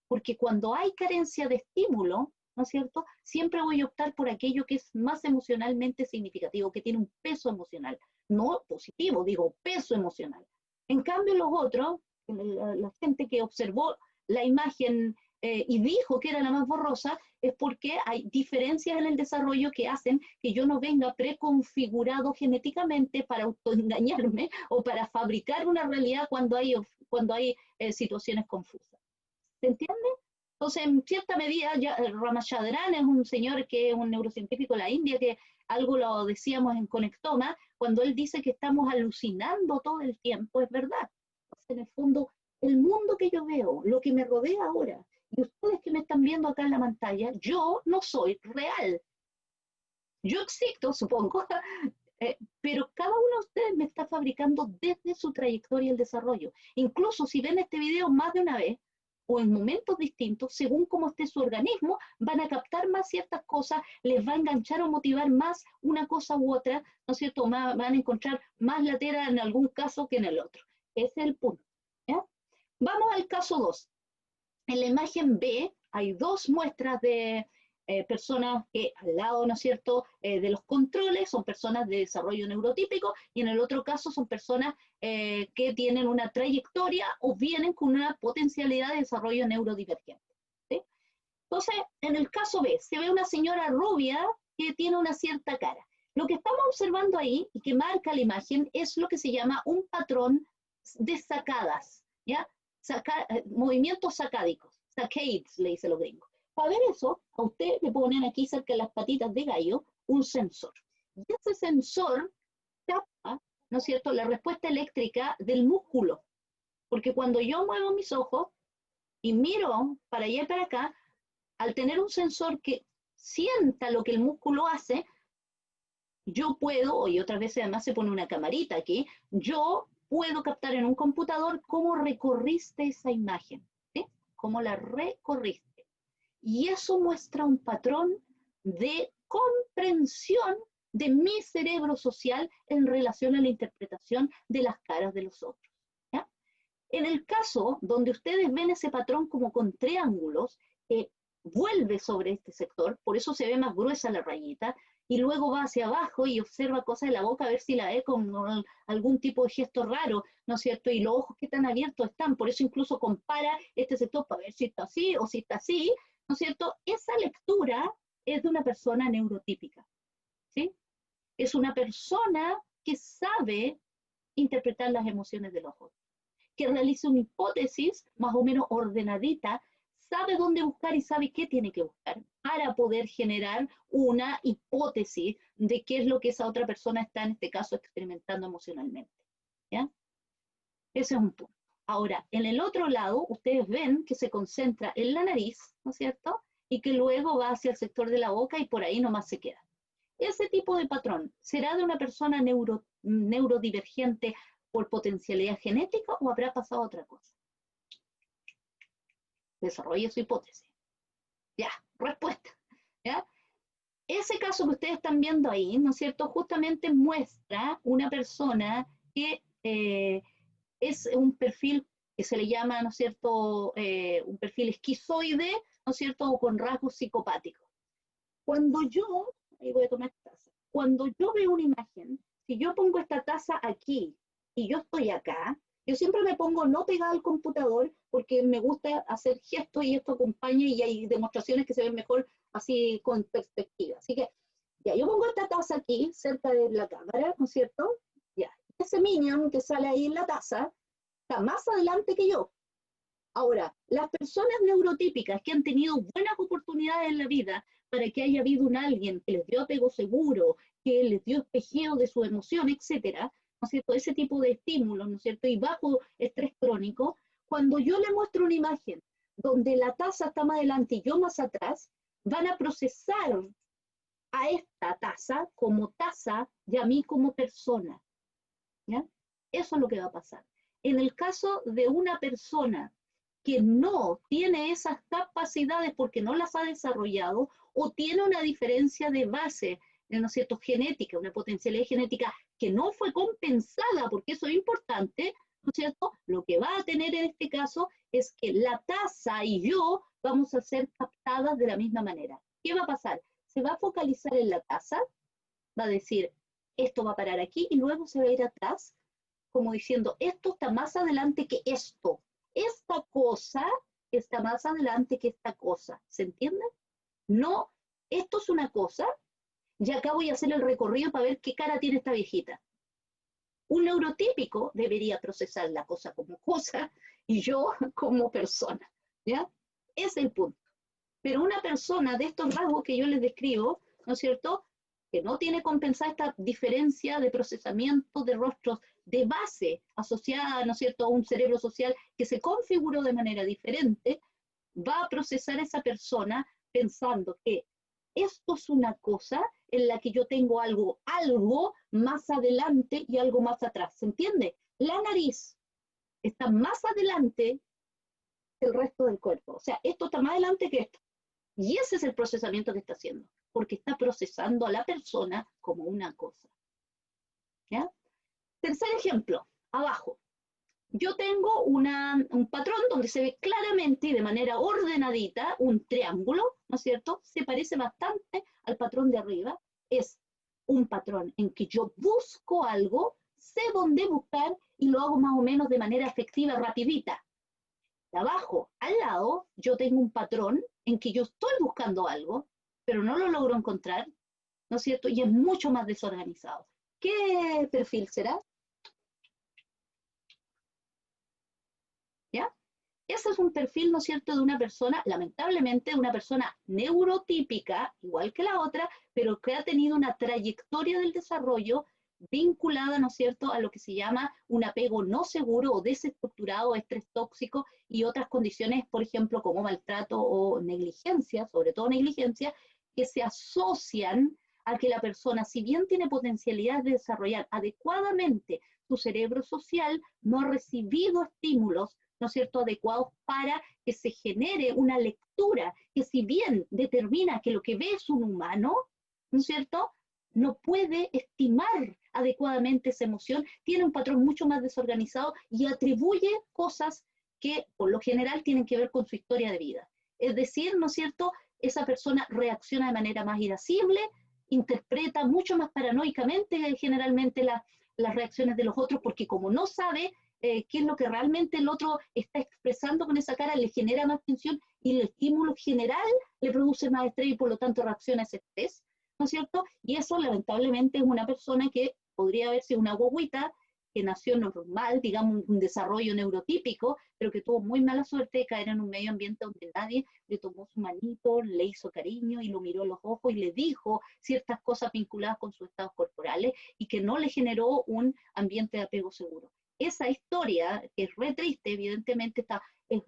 Porque cuando hay carencia de estímulo, ¿no es cierto?, siempre voy a optar por aquello que es más emocionalmente significativo, que tiene un peso emocional, no positivo, digo peso emocional. En cambio los otros, la gente que observó la imagen y dijo que era la más borrosa, es porque hay diferencias en el desarrollo que hacen que yo no venga preconfigurado genéticamente para autoengañarme o para fabricar una realidad cuando hay situaciones confusas. ¿Se entiende? Entonces, en cierta medida, Ramachandran es un señor que es un neurocientífico de la India, que algo lo decíamos en Conectoma, cuando él dice que estamos alucinando todo el tiempo, es verdad. Entonces, en el fondo, el mundo que yo veo, lo que me rodea ahora, y ustedes que me están viendo acá en la pantalla, yo no soy real. Yo existo, supongo, pero cada uno de ustedes me está fabricando desde su trayectoria y el desarrollo. Incluso si ven este video más de una vez, o en momentos distintos, según cómo esté su organismo, van a captar más ciertas cosas, les va a enganchar o motivar más una cosa u otra, ¿no es cierto? Van a encontrar más latera en algún caso que en el otro. Ese es el punto, ¿ya? Vamos al caso 2. En la imagen B hay dos muestras de personas que al lado, ¿no es cierto?, de los controles son personas de desarrollo neurotípico y en el otro caso son personas que tienen una trayectoria o vienen con una potencialidad de desarrollo neurodivergente. ¿Sí? Entonces, en el caso B, se ve una señora rubia que tiene una cierta cara. Lo que estamos observando ahí y que marca la imagen es lo que se llama un patrón de sacadas, ¿ya? Movimientos sacádicos, saccades, le dicen los gringos. Para ver eso, a usted le ponen aquí cerca de las patitas de gallo un sensor. Y ese sensor capta, ¿no es cierto?, la respuesta eléctrica del músculo. Porque cuando yo muevo mis ojos y miro para allá y para acá, al tener un sensor que sienta lo que el músculo hace, yo puedo, y otras veces además se pone una camarita aquí, yo puedo captar en un computador cómo recorriste esa imagen, ¿sí? Cómo la recorriste. Y eso muestra un patrón de comprensión de mi cerebro social en relación a la interpretación de las caras de los otros. ¿Ya? En el caso donde ustedes ven ese patrón como con triángulos, vuelve sobre este sector, por eso se ve más gruesa la rayita, y luego va hacia abajo y observa cosas de la boca a ver si la ve con algún tipo de gesto raro, ¿no es cierto? Y los ojos que tan abiertos están, por eso incluso compara este sector para ver si está así o si está así, ¿no es cierto? Esa lectura es de una persona neurotípica, ¿sí? Es una persona que sabe interpretar las emociones del ojo, que realiza una hipótesis más o menos ordenadita, sabe dónde buscar y sabe qué tiene que buscar para poder generar una hipótesis de qué es lo que esa otra persona está, en este caso, experimentando emocionalmente. ¿Ya? Ese es un punto. Ahora, en el otro lado, ustedes ven que se concentra en la nariz, ¿no es cierto? Y que luego va hacia el sector de la boca y por ahí nomás se queda. Ese tipo de patrón, ¿será de una persona neurodivergente por potencialidad genética o habrá pasado otra cosa? Desarrolle su hipótesis. Ya, respuesta. ¿Ya? Ese caso que ustedes están viendo ahí, ¿no es cierto?, justamente muestra una persona que es un perfil que se le llama, ¿no es cierto?, un perfil esquizoide, ¿no es cierto?, o con rasgos psicopáticos. Cuando yo, ahí voy a tomar esta taza, cuando yo veo una imagen, si yo pongo esta taza aquí y yo estoy acá, yo siempre me pongo no pegada al computador porque me gusta hacer gestos y esto acompaña y hay demostraciones que se ven mejor así con perspectiva. Así que, ya, yo pongo esta taza aquí, cerca de la cámara, ¿no es cierto? Ya, ese minion que sale ahí en la taza está más adelante que yo. Ahora, las personas neurotípicas que han tenido buenas oportunidades en la vida para que haya habido un alguien que les dio apego seguro, que les dio espejeo de su emoción, etcétera, ¿no es cierto? Ese tipo de estímulos, ¿no es cierto? Y bajo estrés crónico, cuando yo le muestro una imagen donde la taza está más adelante y yo más atrás, van a procesar a esta taza como taza y a mí como persona, ¿ya? Eso es lo que va a pasar. En el caso de una persona que no tiene esas capacidades porque no las ha desarrollado o tiene una diferencia de base, ¿no es cierto?, genética, una potencialidad genética que no fue compensada, porque eso es importante, ¿no es cierto?, lo que va a tener en este caso es que la taza y yo vamos a ser captadas de la misma manera. ¿Qué va a pasar? Se va a focalizar en la taza, va a decir, esto va a parar aquí y luego se va a ir atrás, como diciendo, esto está más adelante que esto. Esta cosa está más adelante que esta cosa. ¿Se entiende? No, esto es una cosa y acá voy a hacer el recorrido para ver qué cara tiene esta viejita. Un neurotípico debería procesar la cosa como cosa y yo como persona. ¿Ya? Es el punto. Pero una persona de estos rasgos que yo les describo, ¿no es cierto?, que no tiene compensada esta diferencia de procesamiento de rostros de base asociada, ¿no es cierto?, a un cerebro social que se configuró de manera diferente, va a procesar a esa persona pensando que esto es una cosa en la que yo tengo algo más adelante y algo más atrás. ¿Se entiende? La nariz está más adelante que el resto del cuerpo. O sea, esto está más adelante que esto. Y ese es el procesamiento que está haciendo, porque está procesando a la persona como una cosa. ¿Ya? Tercer ejemplo, abajo. Yo tengo un patrón donde se ve claramente y de manera ordenadita un triángulo, ¿no es cierto? Se parece bastante al patrón de arriba. Es un patrón en que yo busco algo, sé dónde buscar y lo hago más o menos de manera efectiva, rapidita. De abajo al lado, yo tengo un patrón en que yo estoy buscando algo, pero no lo logro encontrar, ¿no es cierto? Y es mucho más desorganizado. ¿Qué perfil será? ¿Ya? Ese es un perfil, ¿no es cierto?, de una persona, lamentablemente, una persona neurotípica, igual que la otra, pero que ha tenido una trayectoria del desarrollo vinculada, ¿no es cierto?, a lo que se llama un apego no seguro o desestructurado, estrés tóxico y otras condiciones, por ejemplo, como maltrato o negligencia, sobre todo negligencia, que se asocian a que la persona, si bien tiene potencialidad de desarrollar adecuadamente su cerebro social, no ha recibido estímulos, ¿no es cierto?, adecuados para que se genere una lectura que, si bien determina que lo que ve es un humano, ¿no es cierto?, no puede estimar adecuadamente esa emoción, tiene un patrón mucho más desorganizado y atribuye cosas que por lo general tienen que ver con su historia de vida. Es decir, ¿no es cierto?, esa persona reacciona de manera más irascible, interpreta mucho más paranoicamente generalmente las reacciones de los otros, porque como no sabe qué es lo que realmente el otro está expresando con esa cara, le genera más tensión y el estímulo general le produce más estrés y por lo tanto reacciona a ese estrés, ¿no es cierto? Y eso lamentablemente es una persona que podría haber sido una guaguita que nació normal, digamos un desarrollo neurotípico, pero que tuvo muy mala suerte de caer en un medio ambiente donde nadie le tomó su manito, le hizo cariño y lo miró a los ojos y le dijo ciertas cosas vinculadas con sus estados corporales y que no le generó un ambiente de apego seguro. Esa historia, que es re triste, evidentemente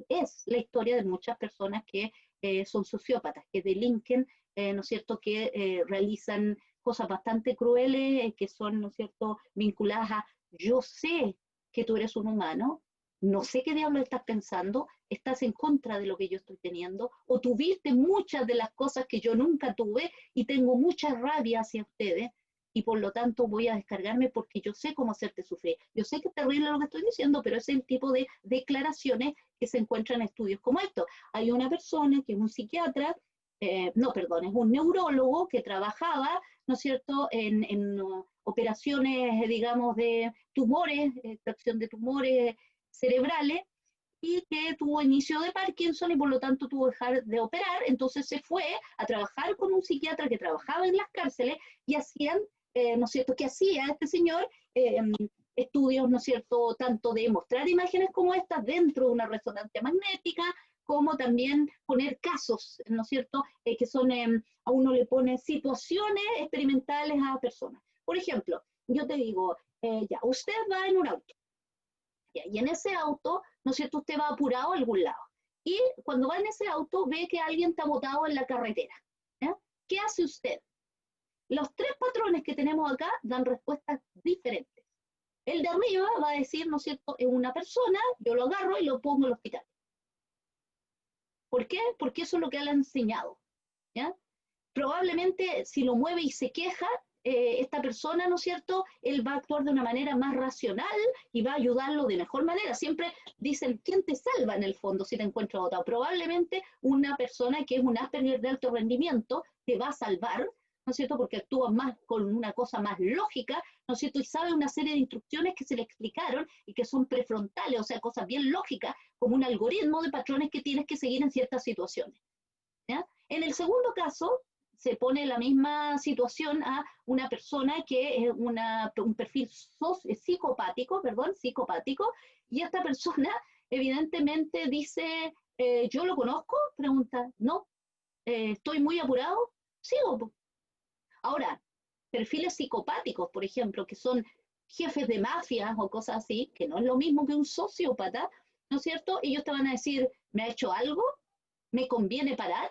es la historia de muchas personas que son sociópatas, que delinquen, ¿no es cierto?, que realizan cosas bastante crueles, que son, ¿no es cierto?, vinculadas a yo sé que tú eres un humano, no sé qué diablo estás pensando, estás en contra de lo que yo estoy teniendo, o tuviste muchas de las cosas que yo nunca tuve y tengo mucha rabia hacia ustedes, y por lo tanto voy a descargarme porque yo sé cómo hacerte sufrir. Yo sé que es terrible lo que estoy diciendo, pero es el tipo de declaraciones que se encuentran en estudios como estos. Hay una persona que es un psiquiatra, no, perdón, es un neurólogo que trabajaba, ¿no es cierto?, en operaciones, digamos, de tumores, extracción de tumores cerebrales, y que tuvo inicio de Parkinson y por lo tanto tuvo que dejar de operar, entonces se fue a trabajar con un psiquiatra que trabajaba en las cárceles y hacían, ¿no es cierto?, que hacía este señor estudios, ¿no es cierto?, tanto de mostrar imágenes como estas dentro de una resonancia magnética, como también poner casos, ¿no es cierto?, que son, a uno le pone situaciones experimentales a personas. Por ejemplo, yo te digo, ya, usted va en un auto, y en ese auto, ¿no es cierto?, usted va apurado a algún lado. Y cuando va en ese auto, ve que alguien está botado en la carretera. ¿Ya? ¿Qué hace usted? Los tres patrones que tenemos acá dan respuestas diferentes. El de arriba va a decir, ¿no es cierto?, es una persona, yo lo agarro y lo pongo en el hospital. ¿Por qué? Porque eso es lo que le han enseñado. ¿Ya? Probablemente si lo mueve y se queja, esta persona, ¿no es cierto?, él va a actuar de una manera más racional y va a ayudarlo de mejor manera. Siempre dicen, ¿quién te salva en el fondo si te encuentras botado? Probablemente una persona que es un Asperger de alto rendimiento te va a salvar, ¿no es cierto?, porque actúa más con una cosa más lógica, ¿no es cierto?, y sabe una serie de instrucciones que se le explicaron y que son prefrontales, o sea, cosas bien lógicas, como un algoritmo de patrones que tienes que seguir en ciertas situaciones. ¿Ya? En el segundo caso, se pone la misma situación a una persona que es un perfil psicopático, perdón, psicopático, y esta persona evidentemente dice, ¿yo lo conozco? Pregunta, no, ¿estoy muy apurado? Sigo. Ahora, perfiles psicopáticos, por ejemplo, que son jefes de mafias o cosas así, que no es lo mismo que un sociópata, ¿no es cierto? Ellos te van a decir, ¿me ha hecho algo? ¿Me conviene parar?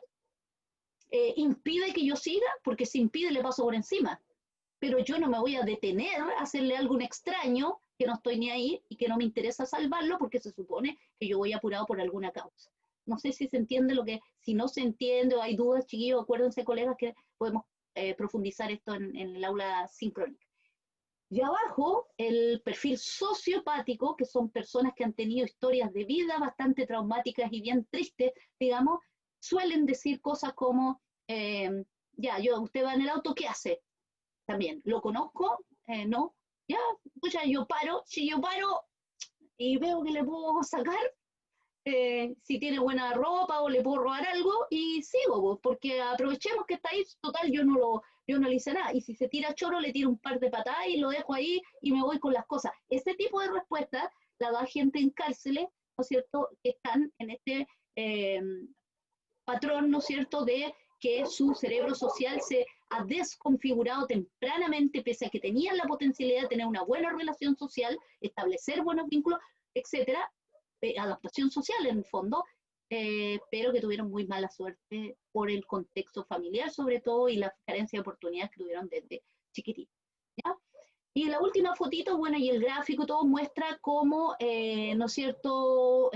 ¿Impide que yo siga? Porque si impide le paso por encima. Pero yo no me voy a detener a hacerle algo a un extraño que no estoy ni ahí y que no me interesa salvarlo porque se supone que yo voy apurado por alguna causa. No sé si se entiende lo que, si no se entiende o hay dudas, chiquillos, acuérdense, colegas, que podemos profundizar esto en el aula sincrónica. Y abajo, el perfil sociopático, que son personas que han tenido historias de vida bastante traumáticas y bien tristes, digamos, suelen decir cosas como, ya, usted va en el auto, ¿qué hace? También, ¿lo conozco? No. Ya, pues ya yo paro, si yo paro y veo que le puedo sacar, si tiene buena ropa o le puedo robar algo y sigo, porque aprovechemos que está ahí, total, yo yo no le hice nada, y si se tira choro, le tiro un par de patadas y lo dejo ahí y me voy con las cosas. Ese tipo de respuesta la da gente en cárceles, ¿no es cierto?, que están en este patrón, ¿no es cierto?, de que su cerebro social se ha desconfigurado tempranamente, pese a que tenían la potencialidad de tener una buena relación social, establecer buenos vínculos, etcétera, adaptación social en el fondo, pero que tuvieron muy mala suerte por el contexto familiar sobre todo y la carencia de oportunidades que tuvieron desde chiquititos. ¿Ya? Y la última fotito, bueno, y el gráfico todo muestra cómo, ¿no es cierto?,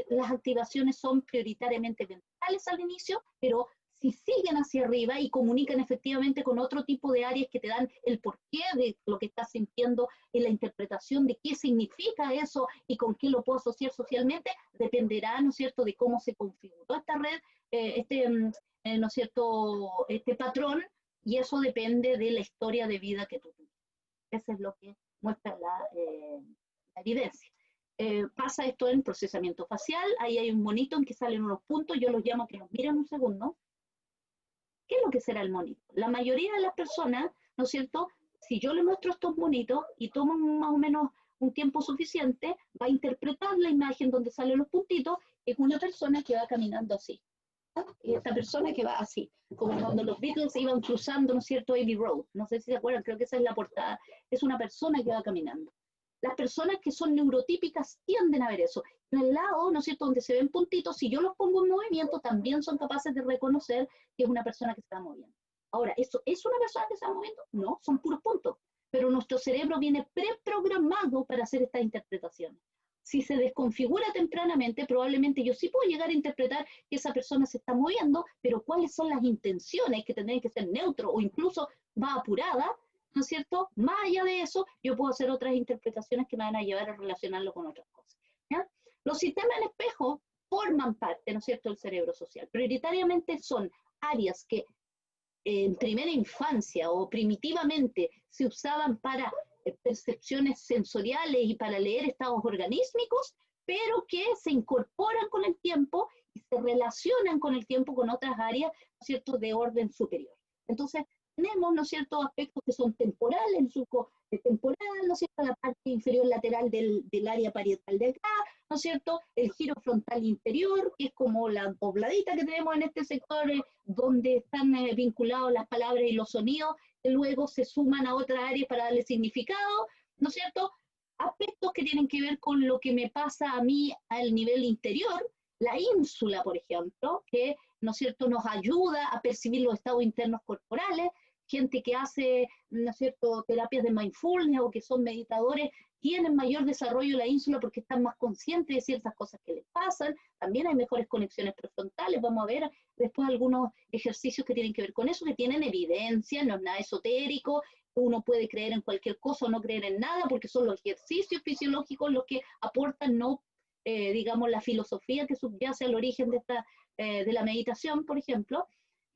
las activaciones son prioritariamente mentales al inicio, pero si siguen hacia arriba y comunican efectivamente con otro tipo de áreas que te dan el porqué de lo que estás sintiendo y la interpretación de qué significa eso y con qué lo puedo asociar socialmente, dependerá, ¿no es cierto?, de cómo se configuró esta red, ¿no es cierto?, este patrón, y eso depende de la historia de vida que tú tienes. Eso es lo que muestra la evidencia. Pasa esto en procesamiento facial, ahí hay un monito en que salen unos puntos, yo los llamo a que los miren un segundo. ¿Qué es lo que será el monito? La mayoría de las personas, ¿no es cierto?, si yo le muestro estos monitos y tomo más o menos un tiempo suficiente, va a interpretar la imagen donde salen los puntitos, es una persona que va caminando así. Y esta persona que va así, como cuando los Beatles iban cruzando, ¿no es cierto?, Abbey Road, no sé si se acuerdan, creo que esa es la portada, es una persona que va caminando. Las personas que son neurotípicas tienden a ver eso. En el lado, ¿no es cierto?, donde se ven puntitos, si yo los pongo en movimiento, también son capaces de reconocer que es una persona que se está moviendo. Ahora, ¿eso es una persona que se está moviendo? No, son puros puntos. Pero nuestro cerebro viene preprogramado para hacer estas interpretaciones. Si se desconfigura tempranamente, probablemente yo sí puedo llegar a interpretar que esa persona se está moviendo, pero cuáles son las intenciones que tendrían que ser neutro o incluso va apurada, ¿no es cierto? Más allá de eso, yo puedo hacer otras interpretaciones que me van a llevar a relacionarlo con otras cosas. ¿Ya? Los sistemas en espejo forman parte, ¿no es cierto?, del cerebro social. Prioritariamente son áreas que en primera infancia o primitivamente se usaban para percepciones sensoriales y para leer estados organísmicos, pero que se incorporan con el tiempo y se relacionan con el tiempo con otras áreas, ¿no es cierto?, de orden superior. Entonces, tenemos, ¿no es cierto?, aspectos que son temporales, el surco temporal, ¿no es cierto?, la parte inferior lateral del área parietal de acá, ¿no es cierto?, el giro frontal inferior, que es como la dobladita que tenemos en este sector, donde están vinculados las palabras y los sonidos, que luego se suman a otra área para darle significado, ¿no es cierto?, aspectos que tienen que ver con lo que me pasa a mí al nivel interior, la ínsula, por ejemplo, que, ¿no es cierto?, nos ayuda a percibir los estados internos corporales, gente que hace, ¿no es cierto?, terapias de mindfulness o que son meditadores, tienen mayor desarrollo de la ínsula porque están más conscientes de ciertas cosas que les pasan, también hay mejores conexiones prefrontales, vamos a ver después algunos ejercicios que tienen que ver con eso, que tienen evidencia, no es nada esotérico, uno puede creer en cualquier cosa o no creer en nada, porque son los ejercicios fisiológicos los que aportan, no, digamos, la filosofía que subyace al origen de la meditación, por ejemplo.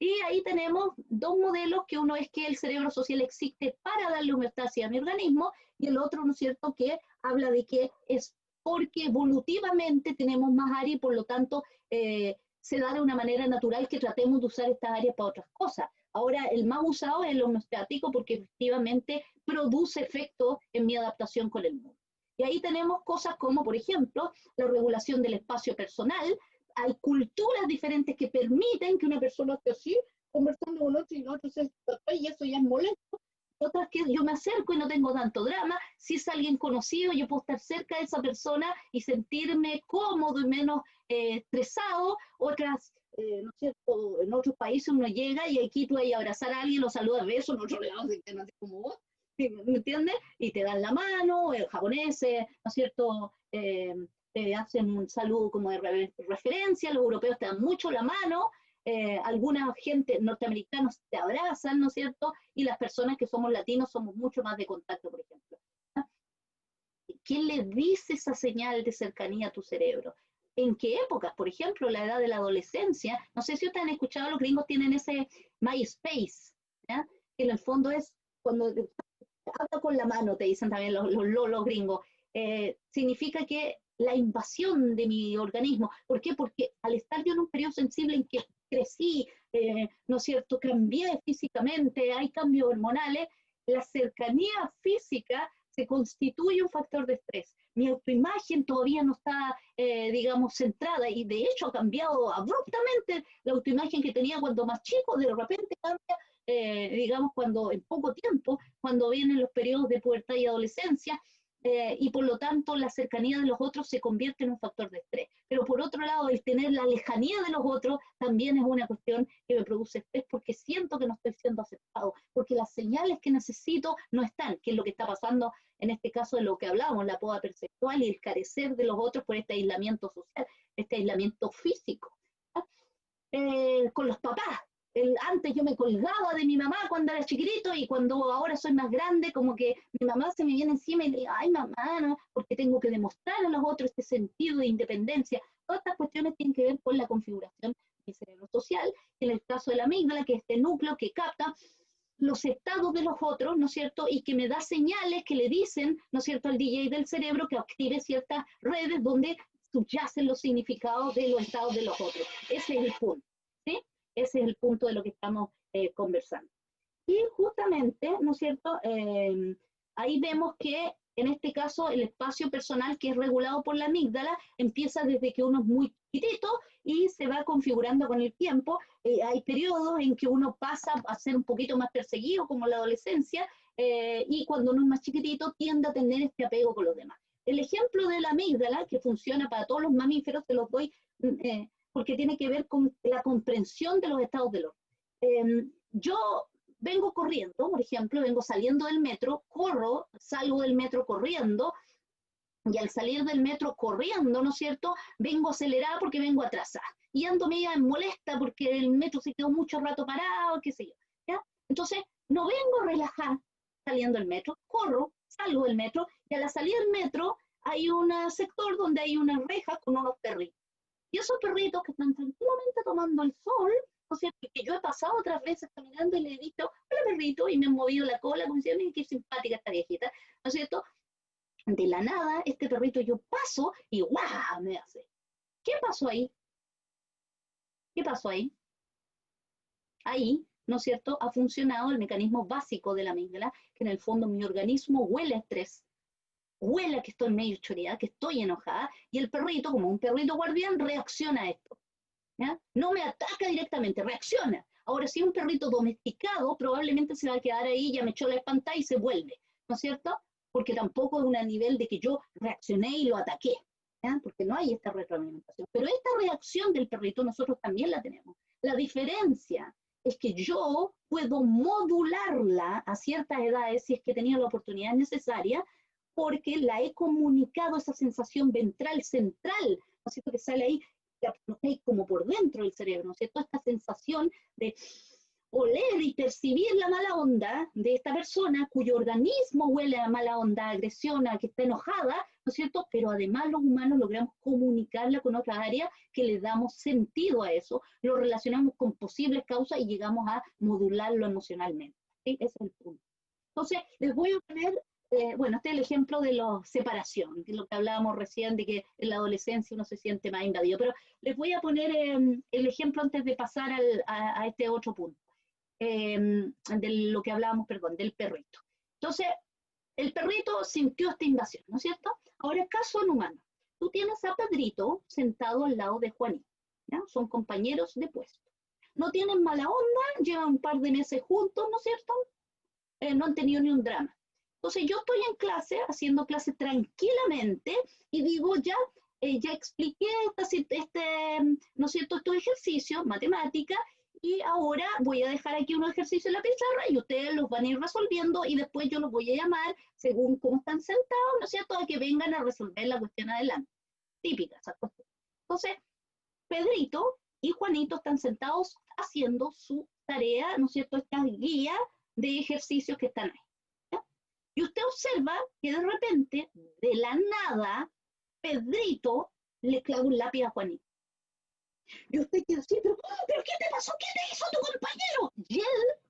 Y ahí tenemos dos modelos, que uno es que el cerebro social existe para darle homeostasis a mi organismo, y el otro, ¿no es cierto?, que habla de que es porque evolutivamente tenemos más áreas y por lo tanto se da de una manera natural que tratemos de usar estas áreas para otras cosas. Ahora, el más usado es el homeostático porque efectivamente produce efecto en mi adaptación con el mundo. Y ahí tenemos cosas como, por ejemplo, la regulación del espacio personal. Hay culturas diferentes que permiten que una persona esté así, conversando con otro y el otro se y eso ya es molesto. Otras que yo me acerco y no tengo tanto drama. Si es alguien conocido, yo puedo estar cerca de esa persona y sentirme cómodo y menos estresado. Otras, ¿no es cierto?, en otros países uno llega y aquí tú vas a abrazar a alguien, lo saludas, besos, en otro lado se quedan así como vos, ¿me entiendes? Y te dan la mano, japoneses, ¿no es cierto?, te hacen un saludo como de referencia, los europeos te dan mucho la mano, alguna gente norteamericanos te abrazan, ¿no es cierto? Y las personas que somos latinos somos mucho más de contacto, por ejemplo. ¿Qué le dice esa señal de cercanía a tu cerebro? ¿En qué épocas? Por ejemplo, la edad de la adolescencia. No sé si ustedes han escuchado, los gringos tienen ese MySpace, ¿ya?, que en el fondo es cuando habla con la mano, te dicen también los gringos. Significa que la invasión de mi organismo. ¿Por qué? Porque al estar yo en un periodo sensible en que crecí, ¿no es cierto?, cambié físicamente, hay cambios hormonales, la cercanía física se constituye un factor de estrés. Mi autoimagen todavía no está, digamos, centrada y de hecho ha cambiado abruptamente la autoimagen que tenía cuando más chico, de repente cambia, digamos, cuando en poco tiempo, cuando vienen los periodos de pubertad y adolescencia, y por lo tanto la cercanía de los otros se convierte en un factor de estrés. Pero por otro lado, el tener la lejanía de los otros también es una cuestión que me produce estrés porque siento que no estoy siendo aceptado, porque las señales que necesito no están, que es lo que está pasando en este caso de lo que hablábamos, la poda perceptual y el carecer de los otros por este aislamiento social, este aislamiento físico. Con los papás. Antes yo me colgaba de mi mamá cuando era chiquitito y cuando ahora soy más grande, como que mi mamá se me viene encima y le digo, ay mamá, no, porque tengo que demostrar a los otros este sentido de independencia. Todas estas cuestiones tienen que ver con la configuración del cerebro social, en el caso de la amígdala, que es este núcleo que capta los estados de los otros, ¿no es cierto? Y que me da señales que le dicen, ¿no es cierto?, al DJ del cerebro que active ciertas redes donde subyacen los significados de los estados de los otros. Ese es el punto, ¿sí? Ese es el punto de lo que estamos conversando. Y justamente, ¿no es cierto?, ahí vemos que en este caso el espacio personal que es regulado por la amígdala empieza desde que uno es muy chiquitito y se va configurando con el tiempo. Hay periodos en que uno pasa a ser un poquito más perseguido, como la adolescencia, y cuando uno es más chiquitito tiende a tener este apego con los demás. El ejemplo de la amígdala, que funciona para todos los mamíferos, se los doy porque tiene que ver con la comprensión de los estados del orden. Yo vengo corriendo, por ejemplo, vengo saliendo del metro, corro, salgo del metro corriendo, y al salir del metro corriendo, ¿no es cierto?, vengo acelerada porque vengo atrasada. Y ando media molesta porque el metro se quedó mucho rato parado, qué sé yo. ¿Ya? Entonces, no vengo relajada saliendo del metro, corro, salgo del metro, y a la salida del metro hay un sector donde hay una reja con unos perritos. Y esos perritos que están tranquilamente tomando el sol, ¿no es cierto?, que yo he pasado otras veces caminando y le he dicho, hola perrito, y me han movido la cola, como diciendo, qué simpática esta viejita, ¿no es cierto? De la nada, este perrito yo paso y ¡guau! Me hace. ¿Qué pasó ahí? ¿Qué pasó ahí? Ahí, ¿no es cierto?, ha funcionado el mecanismo básico de la amígdala, que en el fondo mi organismo huele a estrés, huele a que estoy medio choreada, que estoy enojada, y el perrito, como un perrito guardián, reacciona a esto. ¿Ya? No me ataca directamente, reacciona. Ahora, si un perrito domesticado, probablemente se va a quedar ahí, ya me echó la espantada y se vuelve, ¿no es cierto? Porque tampoco es un nivel de que yo reaccioné y lo ataqué, ¿ya? Porque no hay esta retroalimentación. Pero esta reacción del perrito nosotros también la tenemos. La diferencia es que yo puedo modularla a ciertas edades si es que he tenido la oportunidad necesaria, porque la he comunicado, esa sensación ventral central, ¿no es cierto?, que sale ahí como por dentro del cerebro, ¿no es cierto? Esta sensación de oler y percibir la mala onda de esta persona cuyo organismo huele a mala onda, agresión, a que está enojada, ¿no es cierto? Pero además los humanos logramos comunicarla con otras áreas que le damos sentido a eso, lo relacionamos con posibles causas y llegamos a modularlo emocionalmente, ¿sí? Ese es el punto. Entonces, les voy a poner bueno, este es el ejemplo de la separación, que es lo que hablábamos recién, de que en la adolescencia uno se siente más invadido. Pero les voy a poner el ejemplo antes de pasar a este otro punto, de lo que hablábamos, perdón, del perrito. Entonces, el perrito sintió esta invasión, ¿no es cierto? Ahora, caso en humano. Tú tienes a Pedrito sentado al lado de Juanito, ¿ya? Son compañeros de puesto. No tienen mala onda, llevan un par de meses juntos, ¿no es cierto? No han tenido ni un drama. Entonces yo estoy en clase, haciendo clase tranquilamente, y digo, ya expliqué ¿no es cierto?, estos ejercicios, matemática, y ahora voy a dejar aquí unos ejercicios en la pizarra y ustedes los van a ir resolviendo y después yo los voy a llamar según cómo están sentados, ¿no es cierto?, a que vengan a resolver la cuestión adelante. Típica esa cuestión. Entonces, Pedrito y Juanito están sentados haciendo su tarea, ¿no es cierto?, estas guías de ejercicios que están ahí. Y usted observa que de repente, de la nada, Pedrito le clava un lápiz a Juanito. Y usted queda así, ¿pero qué te pasó? ¿Qué te hizo tu compañero? Y él,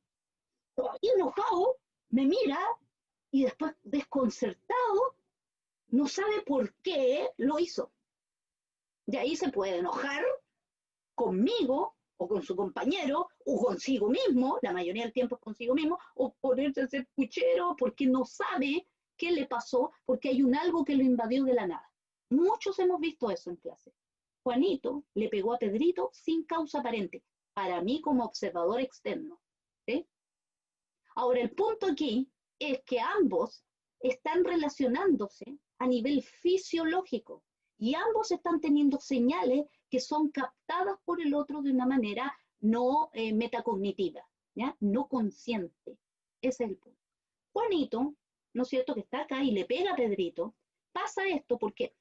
todavía enojado, me mira y después desconcertado, no sabe por qué lo hizo. De ahí se puede enojar conmigo o con su compañero, o consigo mismo, la mayoría del tiempo es consigo mismo, o ponerse a ser puchero porque no sabe qué le pasó, porque hay un algo que lo invadió de la nada. Muchos hemos visto eso en clase. Juanito le pegó a Pedrito sin causa aparente, para mí como observador externo. ¿Sí? Ahora, el punto aquí es que ambos están relacionándose a nivel fisiológico y ambos están teniendo señales que son captadas por el otro de una manera no metacognitiva, ¿ya? No consciente. Ese es el punto. Juanito, ¿no es cierto?, que está acá y le pega a Pedrito, pasa esto porque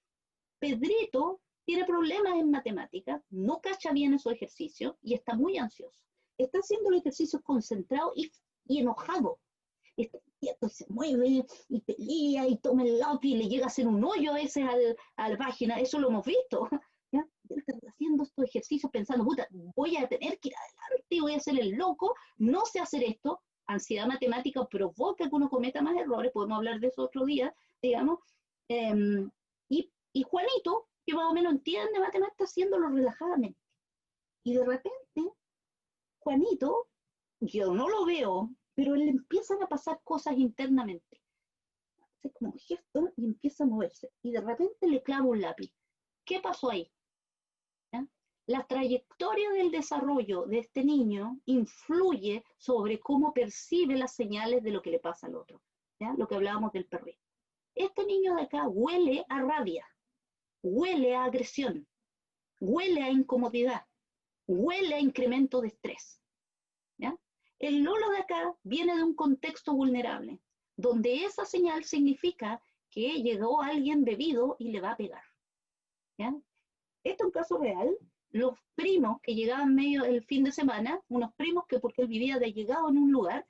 Pedrito tiene problemas en matemáticas, no cacha bien esos ejercicios y está muy ansioso. Está haciendo los ejercicios concentrado y enojado. Está quieto, se mueve y pelea y toma el lápiz y le llega a hacer un hoyo a veces a la página. Eso lo hemos visto. ¿Ya? Él está haciendo estos ejercicios pensando, puta, voy a tener que ir adelante, voy a ser el loco, no sé hacer esto. Ansiedad matemática provoca que uno cometa más errores, podemos hablar de eso otro día, digamos. Y Juanito, que más o menos entiende matemáticas, está haciéndolo relajadamente. Y de repente, Juanito, yo no lo veo, pero le empiezan a pasar cosas internamente. Hace como un gesto y empieza a moverse. Y de repente le clava un lápiz. ¿Qué pasó ahí? ¿Ya? La trayectoria del desarrollo de este niño influye sobre cómo percibe las señales de lo que le pasa al otro. ¿Ya? Lo que hablábamos del perrito. Este niño de acá huele a rabia, huele a agresión, huele a incomodidad, huele a incremento de estrés. ¿Ya? El Lolo de acá viene de un contexto vulnerable, donde esa señal significa que llegó alguien bebido y le va a pegar. ¿Ya? Esto es un caso real. Los primos que llegaban medio el fin de semana, unos primos que porque él vivía de llegado en un lugar,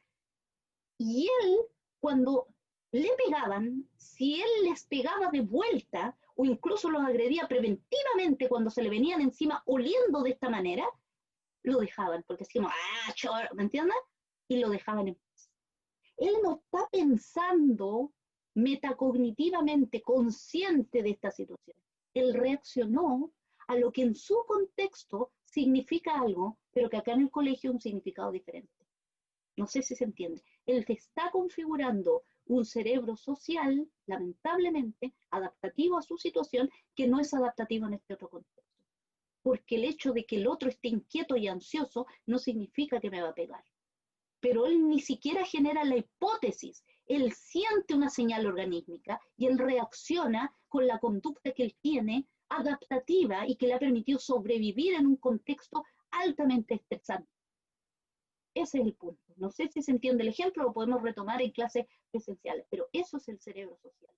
y él, cuando le pegaban, si él les pegaba de vuelta, o incluso los agredía preventivamente cuando se le venían encima oliendo de esta manera, lo dejaban, porque decíamos, chor, ¿me entiendes? Y lo dejaban en paz. Él no está pensando metacognitivamente, consciente de esta situación. Él reaccionó a lo que en su contexto significa algo, pero que acá en el colegio es un significado diferente. No sé si se entiende. Él está configurando un cerebro social, lamentablemente, adaptativo a su situación, que no es adaptativo en este otro contexto. Porque el hecho de que el otro esté inquieto y ansioso no significa que me va a pegar. Pero él ni siquiera genera la hipótesis. Él siente una señal organísmica y él reacciona con la conducta que él tiene adaptativa y que le ha permitido sobrevivir en un contexto altamente estresante. Ese es el punto. No sé si se entiende el ejemplo, lo podemos retomar en clases presenciales, pero eso es el cerebro social.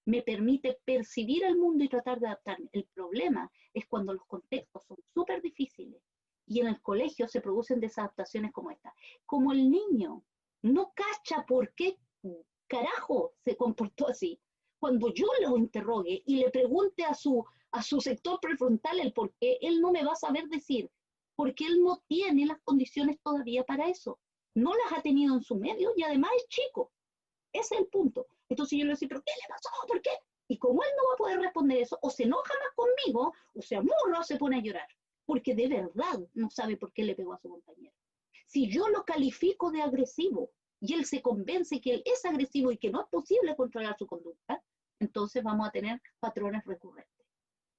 Me permite percibir el mundo y tratar de adaptarme. El problema es cuando los contextos son súper difíciles y en el colegio se producen desadaptaciones como esta. Como el niño no cacha por qué carajo se comportó así, cuando yo lo interrogue y le pregunte a su sector prefrontal el por qué, él no me va a saber decir, porque él no tiene las condiciones todavía para eso. No las ha tenido en su medio y además es chico. Ese es el punto. Entonces yo le decía, ¿pero qué le pasó? ¿Por qué? Y como él no va a poder responder eso, o se enoja más conmigo, o se amurra o se pone a llorar, porque de verdad no sabe por qué le pegó a su compañero. Si yo lo califico de agresivo y él se convence que él es agresivo y que no es posible controlar su conducta, entonces vamos a tener patrones recurrentes.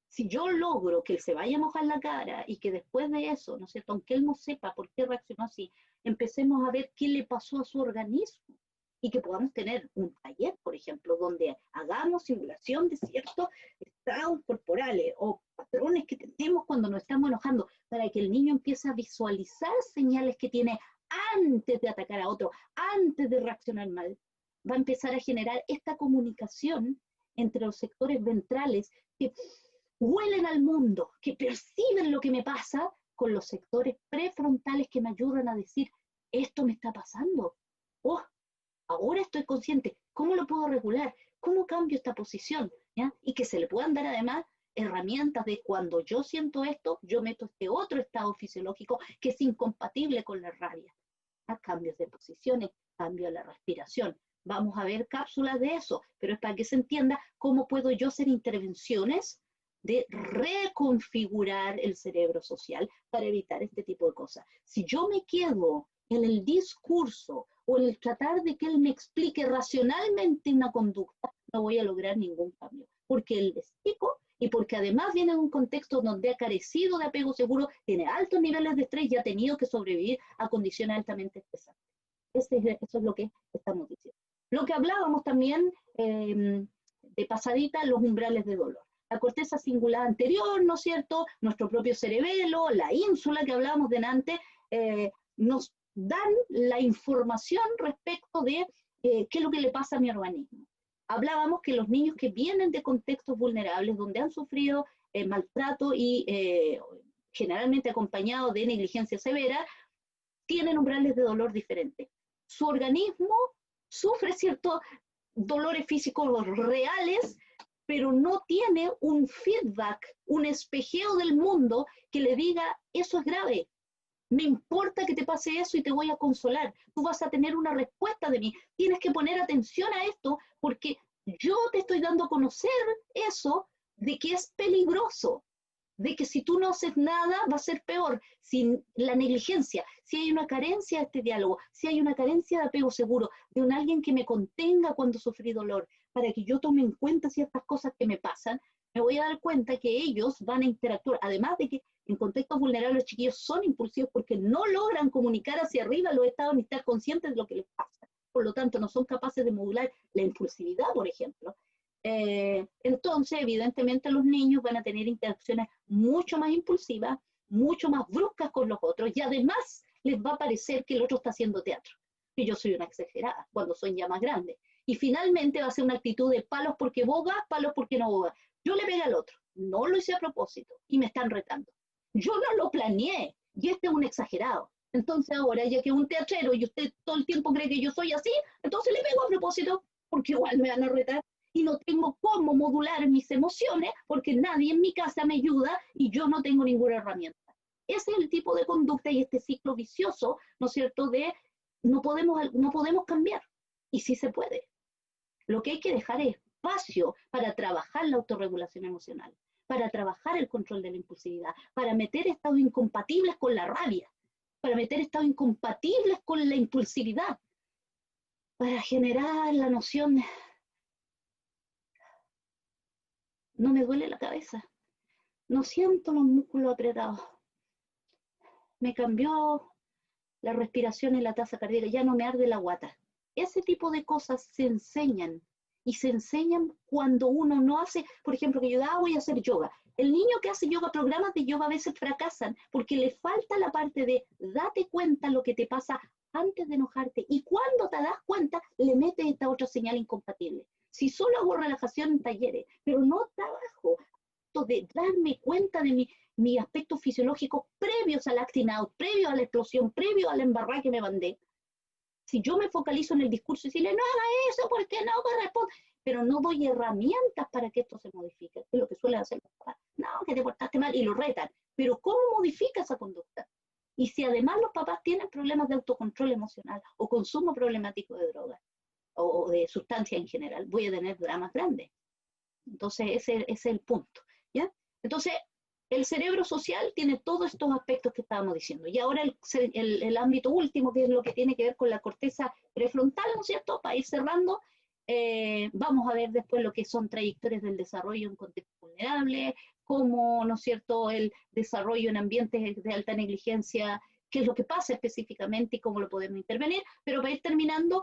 Si yo logro que él se vaya a mojar la cara y que después de eso, ¿no es cierto?, aunque él no sepa por qué reaccionó así, empecemos a ver qué le pasó a su organismo y que podamos tener un taller, por ejemplo, donde hagamos simulación de ciertos estados corporales o patrones que tenemos cuando nos estamos enojando, para que el niño empiece a visualizar señales que tiene antes de atacar a otro, antes de reaccionar mal. Va a empezar a generar esta comunicación entre los sectores ventrales que huelen al mundo, que perciben lo que me pasa, con los sectores prefrontales que me ayudan a decir, esto me está pasando. Oh, ahora estoy consciente. ¿Cómo lo puedo regular? ¿Cómo cambio esta posición? ¿Ya? Y que se le puedan dar además herramientas de cuando yo siento esto, yo meto este otro estado fisiológico que es incompatible con la rabia. ¿Ya? Cambios de posiciones, cambio de la respiración. Vamos a ver cápsulas de eso, pero es para que se entienda cómo puedo yo hacer intervenciones de reconfigurar el cerebro social para evitar este tipo de cosas. Si yo me quedo en el discurso o en el tratar de que él me explique racionalmente una conducta, no voy a lograr ningún cambio, porque él es chico y porque además viene de un contexto donde ha carecido de apego seguro, tiene altos niveles de estrés y ha tenido que sobrevivir a condiciones altamente estresantes. Eso es lo que estamos diciendo. Lo que hablábamos también de pasadita, los umbrales de dolor. La corteza cingulada anterior, ¿no es cierto? Nuestro propio cerebelo, la ínsula que hablábamos delante, nos dan la información respecto de qué es lo que le pasa a mi organismo. Hablábamos que los niños que vienen de contextos vulnerables, donde han sufrido maltrato y generalmente acompañado de negligencia severa, tienen umbrales de dolor diferentes. Su organismo sufre ciertos dolores físicos reales, pero no tiene un feedback, un espejeo del mundo que le diga, eso es grave, me importa que te pase eso y te voy a consolar, tú vas a tener una respuesta de mí, tienes que poner atención a esto porque yo te estoy dando a conocer eso de que es peligroso, de que si tú no haces nada va a ser peor, sin la negligencia, si hay una carencia de este diálogo, si hay una carencia de apego seguro, de un alguien que me contenga cuando sufrí dolor, para que yo tome en cuenta ciertas cosas que me pasan, me voy a dar cuenta que ellos van a interactuar, además de que en contextos vulnerables los chiquillos son impulsivos porque no logran comunicar hacia arriba los estados ni estar conscientes de lo que les pasa, por lo tanto no son capaces de modular la impulsividad, por ejemplo. Entonces, evidentemente, los niños van a tener interacciones mucho más impulsivas, mucho más bruscas con los otros, y además les va a parecer que el otro está haciendo teatro, que yo soy una exagerada, cuando son ya más grandes. Y finalmente va a ser una actitud de palos porque boga, palos porque no boga. Yo le pegué al otro, no lo hice a propósito, y me están retando. Yo no lo planeé, y este es un exagerado. Entonces ahora, ya que es un teatrero y usted todo el tiempo cree que yo soy así, entonces le pego a propósito, porque igual me van a retar. Y no tengo cómo modular mis emociones porque nadie en mi casa me ayuda y yo no tengo ninguna herramienta. Ese es el tipo de conducta y este ciclo vicioso, ¿no es cierto?, de no podemos cambiar. Y sí se puede. Lo que hay que dejar es espacio para trabajar la autorregulación emocional, para trabajar el control de la impulsividad, para meter estados incompatibles con la rabia, para meter estados incompatibles con la impulsividad, para generar la noción de no me duele la cabeza, no siento los músculos apretados, me cambió la respiración y la tasa cardíaca, ya no me arde la guata. Ese tipo de cosas se enseñan y se enseñan cuando uno no hace, por ejemplo, que yo voy a hacer yoga. El niño que hace yoga, programas de yoga a veces fracasan porque le falta la parte de date cuenta lo que te pasa antes de enojarte y cuando te das cuenta le metes esta otra señal incompatible. Si solo hago relajación en talleres, pero no trabajo de darme cuenta de mi aspecto fisiológico previos al acting out, previo a la explosión, previo a la embarrada que me mandé. Si yo me focalizo en el discurso y decirle, no haga eso porque no corresponde, pero no doy herramientas para que esto se modifique, que es lo que suelen hacer los papás. No, que te portaste mal y lo retan. Pero ¿cómo modifica esa conducta? Y si además los papás tienen problemas de autocontrol emocional o consumo problemático de drogas o de sustancias en general, voy a tener dramas grandes. Entonces, ese es el punto, ¿ya? Entonces, el cerebro social tiene todos estos aspectos que estábamos diciendo. Y ahora el ámbito último, que es lo que tiene que ver con la corteza prefrontal, ¿no es cierto? Para ir cerrando, vamos a ver después lo que son trayectorias del desarrollo en contextos vulnerables, cómo, ¿no es cierto?, el desarrollo en ambientes de alta negligencia, qué es lo que pasa específicamente y cómo lo podemos intervenir. Pero para ir terminando,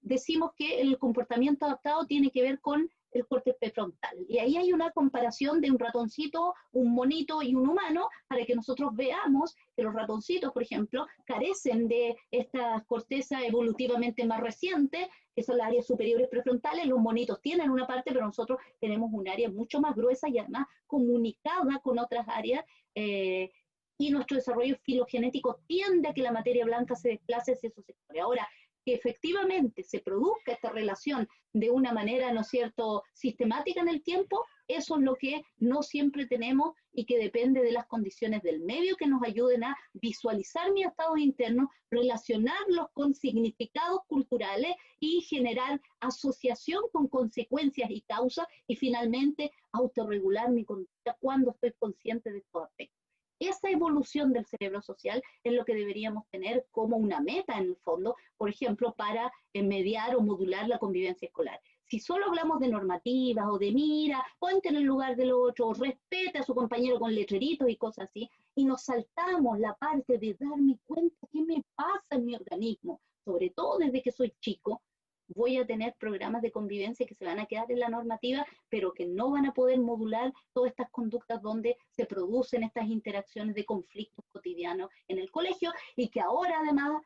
decimos que el comportamiento adaptado tiene que ver con el córtex prefrontal. Y ahí hay una comparación de un ratoncito, un monito y un humano para que nosotros veamos que los ratoncitos, por ejemplo, carecen de esta corteza evolutivamente más reciente, que son las áreas superiores prefrontales. Los monitos tienen una parte, pero nosotros tenemos un área mucho más gruesa y además comunicada con otras áreas. Y nuestro desarrollo filogenético tiende a que la materia blanca se desplace hacia esos sectores. Ahora, que efectivamente se produzca esta relación de una manera, ¿no es cierto?, sistemática en el tiempo, Eso es lo que no siempre tenemos y que depende de las condiciones del medio que nos ayuden a visualizar mi estado interno, relacionarlos con significados culturales y generar asociación con consecuencias y causas y finalmente autorregular mi conducta cuando estoy consciente de estos aspectos. Esa evolución del cerebro social es lo que deberíamos tener como una meta en el fondo, por ejemplo, para mediar o modular la convivencia escolar. Si solo hablamos de normativas o de mira, ponte en el lugar del otro, o respeta a su compañero con letreritos y cosas así, y nos saltamos la parte de darme cuenta qué me pasa en mi organismo, sobre todo desde que soy chico, voy a tener programas de convivencia que se van a quedar en la normativa, pero que no van a poder modular todas estas conductas donde se producen estas interacciones de conflictos cotidianos en el colegio y que ahora además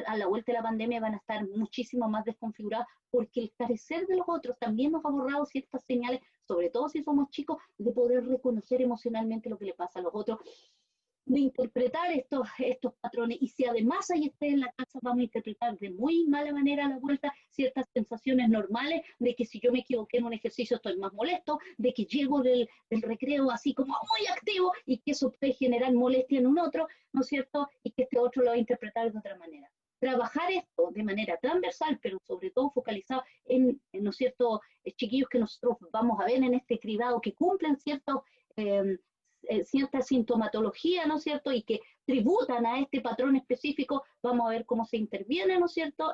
a la vuelta de la pandemia van a estar muchísimo más desconfiguradas porque el carecer de los otros también nos ha borrado ciertas señales, sobre todo si somos chicos, de poder reconocer emocionalmente lo que le pasa a los otros, de interpretar estos patrones y si además hay estrés en la casa vamos a interpretar de muy mala manera a la vuelta ciertas sensaciones normales de que si yo me equivoqué en un ejercicio estoy más molesto, de que llego del recreo así como muy activo y que eso puede generar molestia en un otro, ¿no es cierto? Y que este otro lo va a interpretar de otra manera. Trabajar esto de manera transversal, pero sobre todo focalizado ¿no es cierto?, chiquillos que nosotros vamos a ver en este cribado que cumplen cierta sintomatología, ¿no es cierto?, y que tributan a este patrón específico, vamos a ver cómo se interviene, ¿no es cierto?,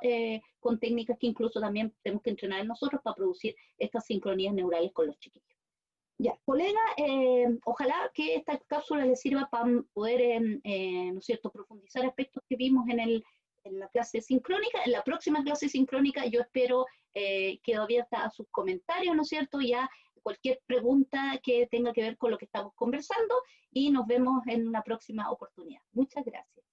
con técnicas que incluso también tenemos que entrenar en nosotros para producir estas sincronías neurales con los chiquillos. Ya, colega, ojalá que esta cápsula les sirva para poder, ¿no es cierto?, profundizar aspectos que vimos en la clase sincrónica. En la próxima clase sincrónica yo espero quedo abierta a sus comentarios, ¿no es cierto?, ya cualquier pregunta que tenga que ver con lo que estamos conversando y nos vemos en una próxima oportunidad. Muchas gracias.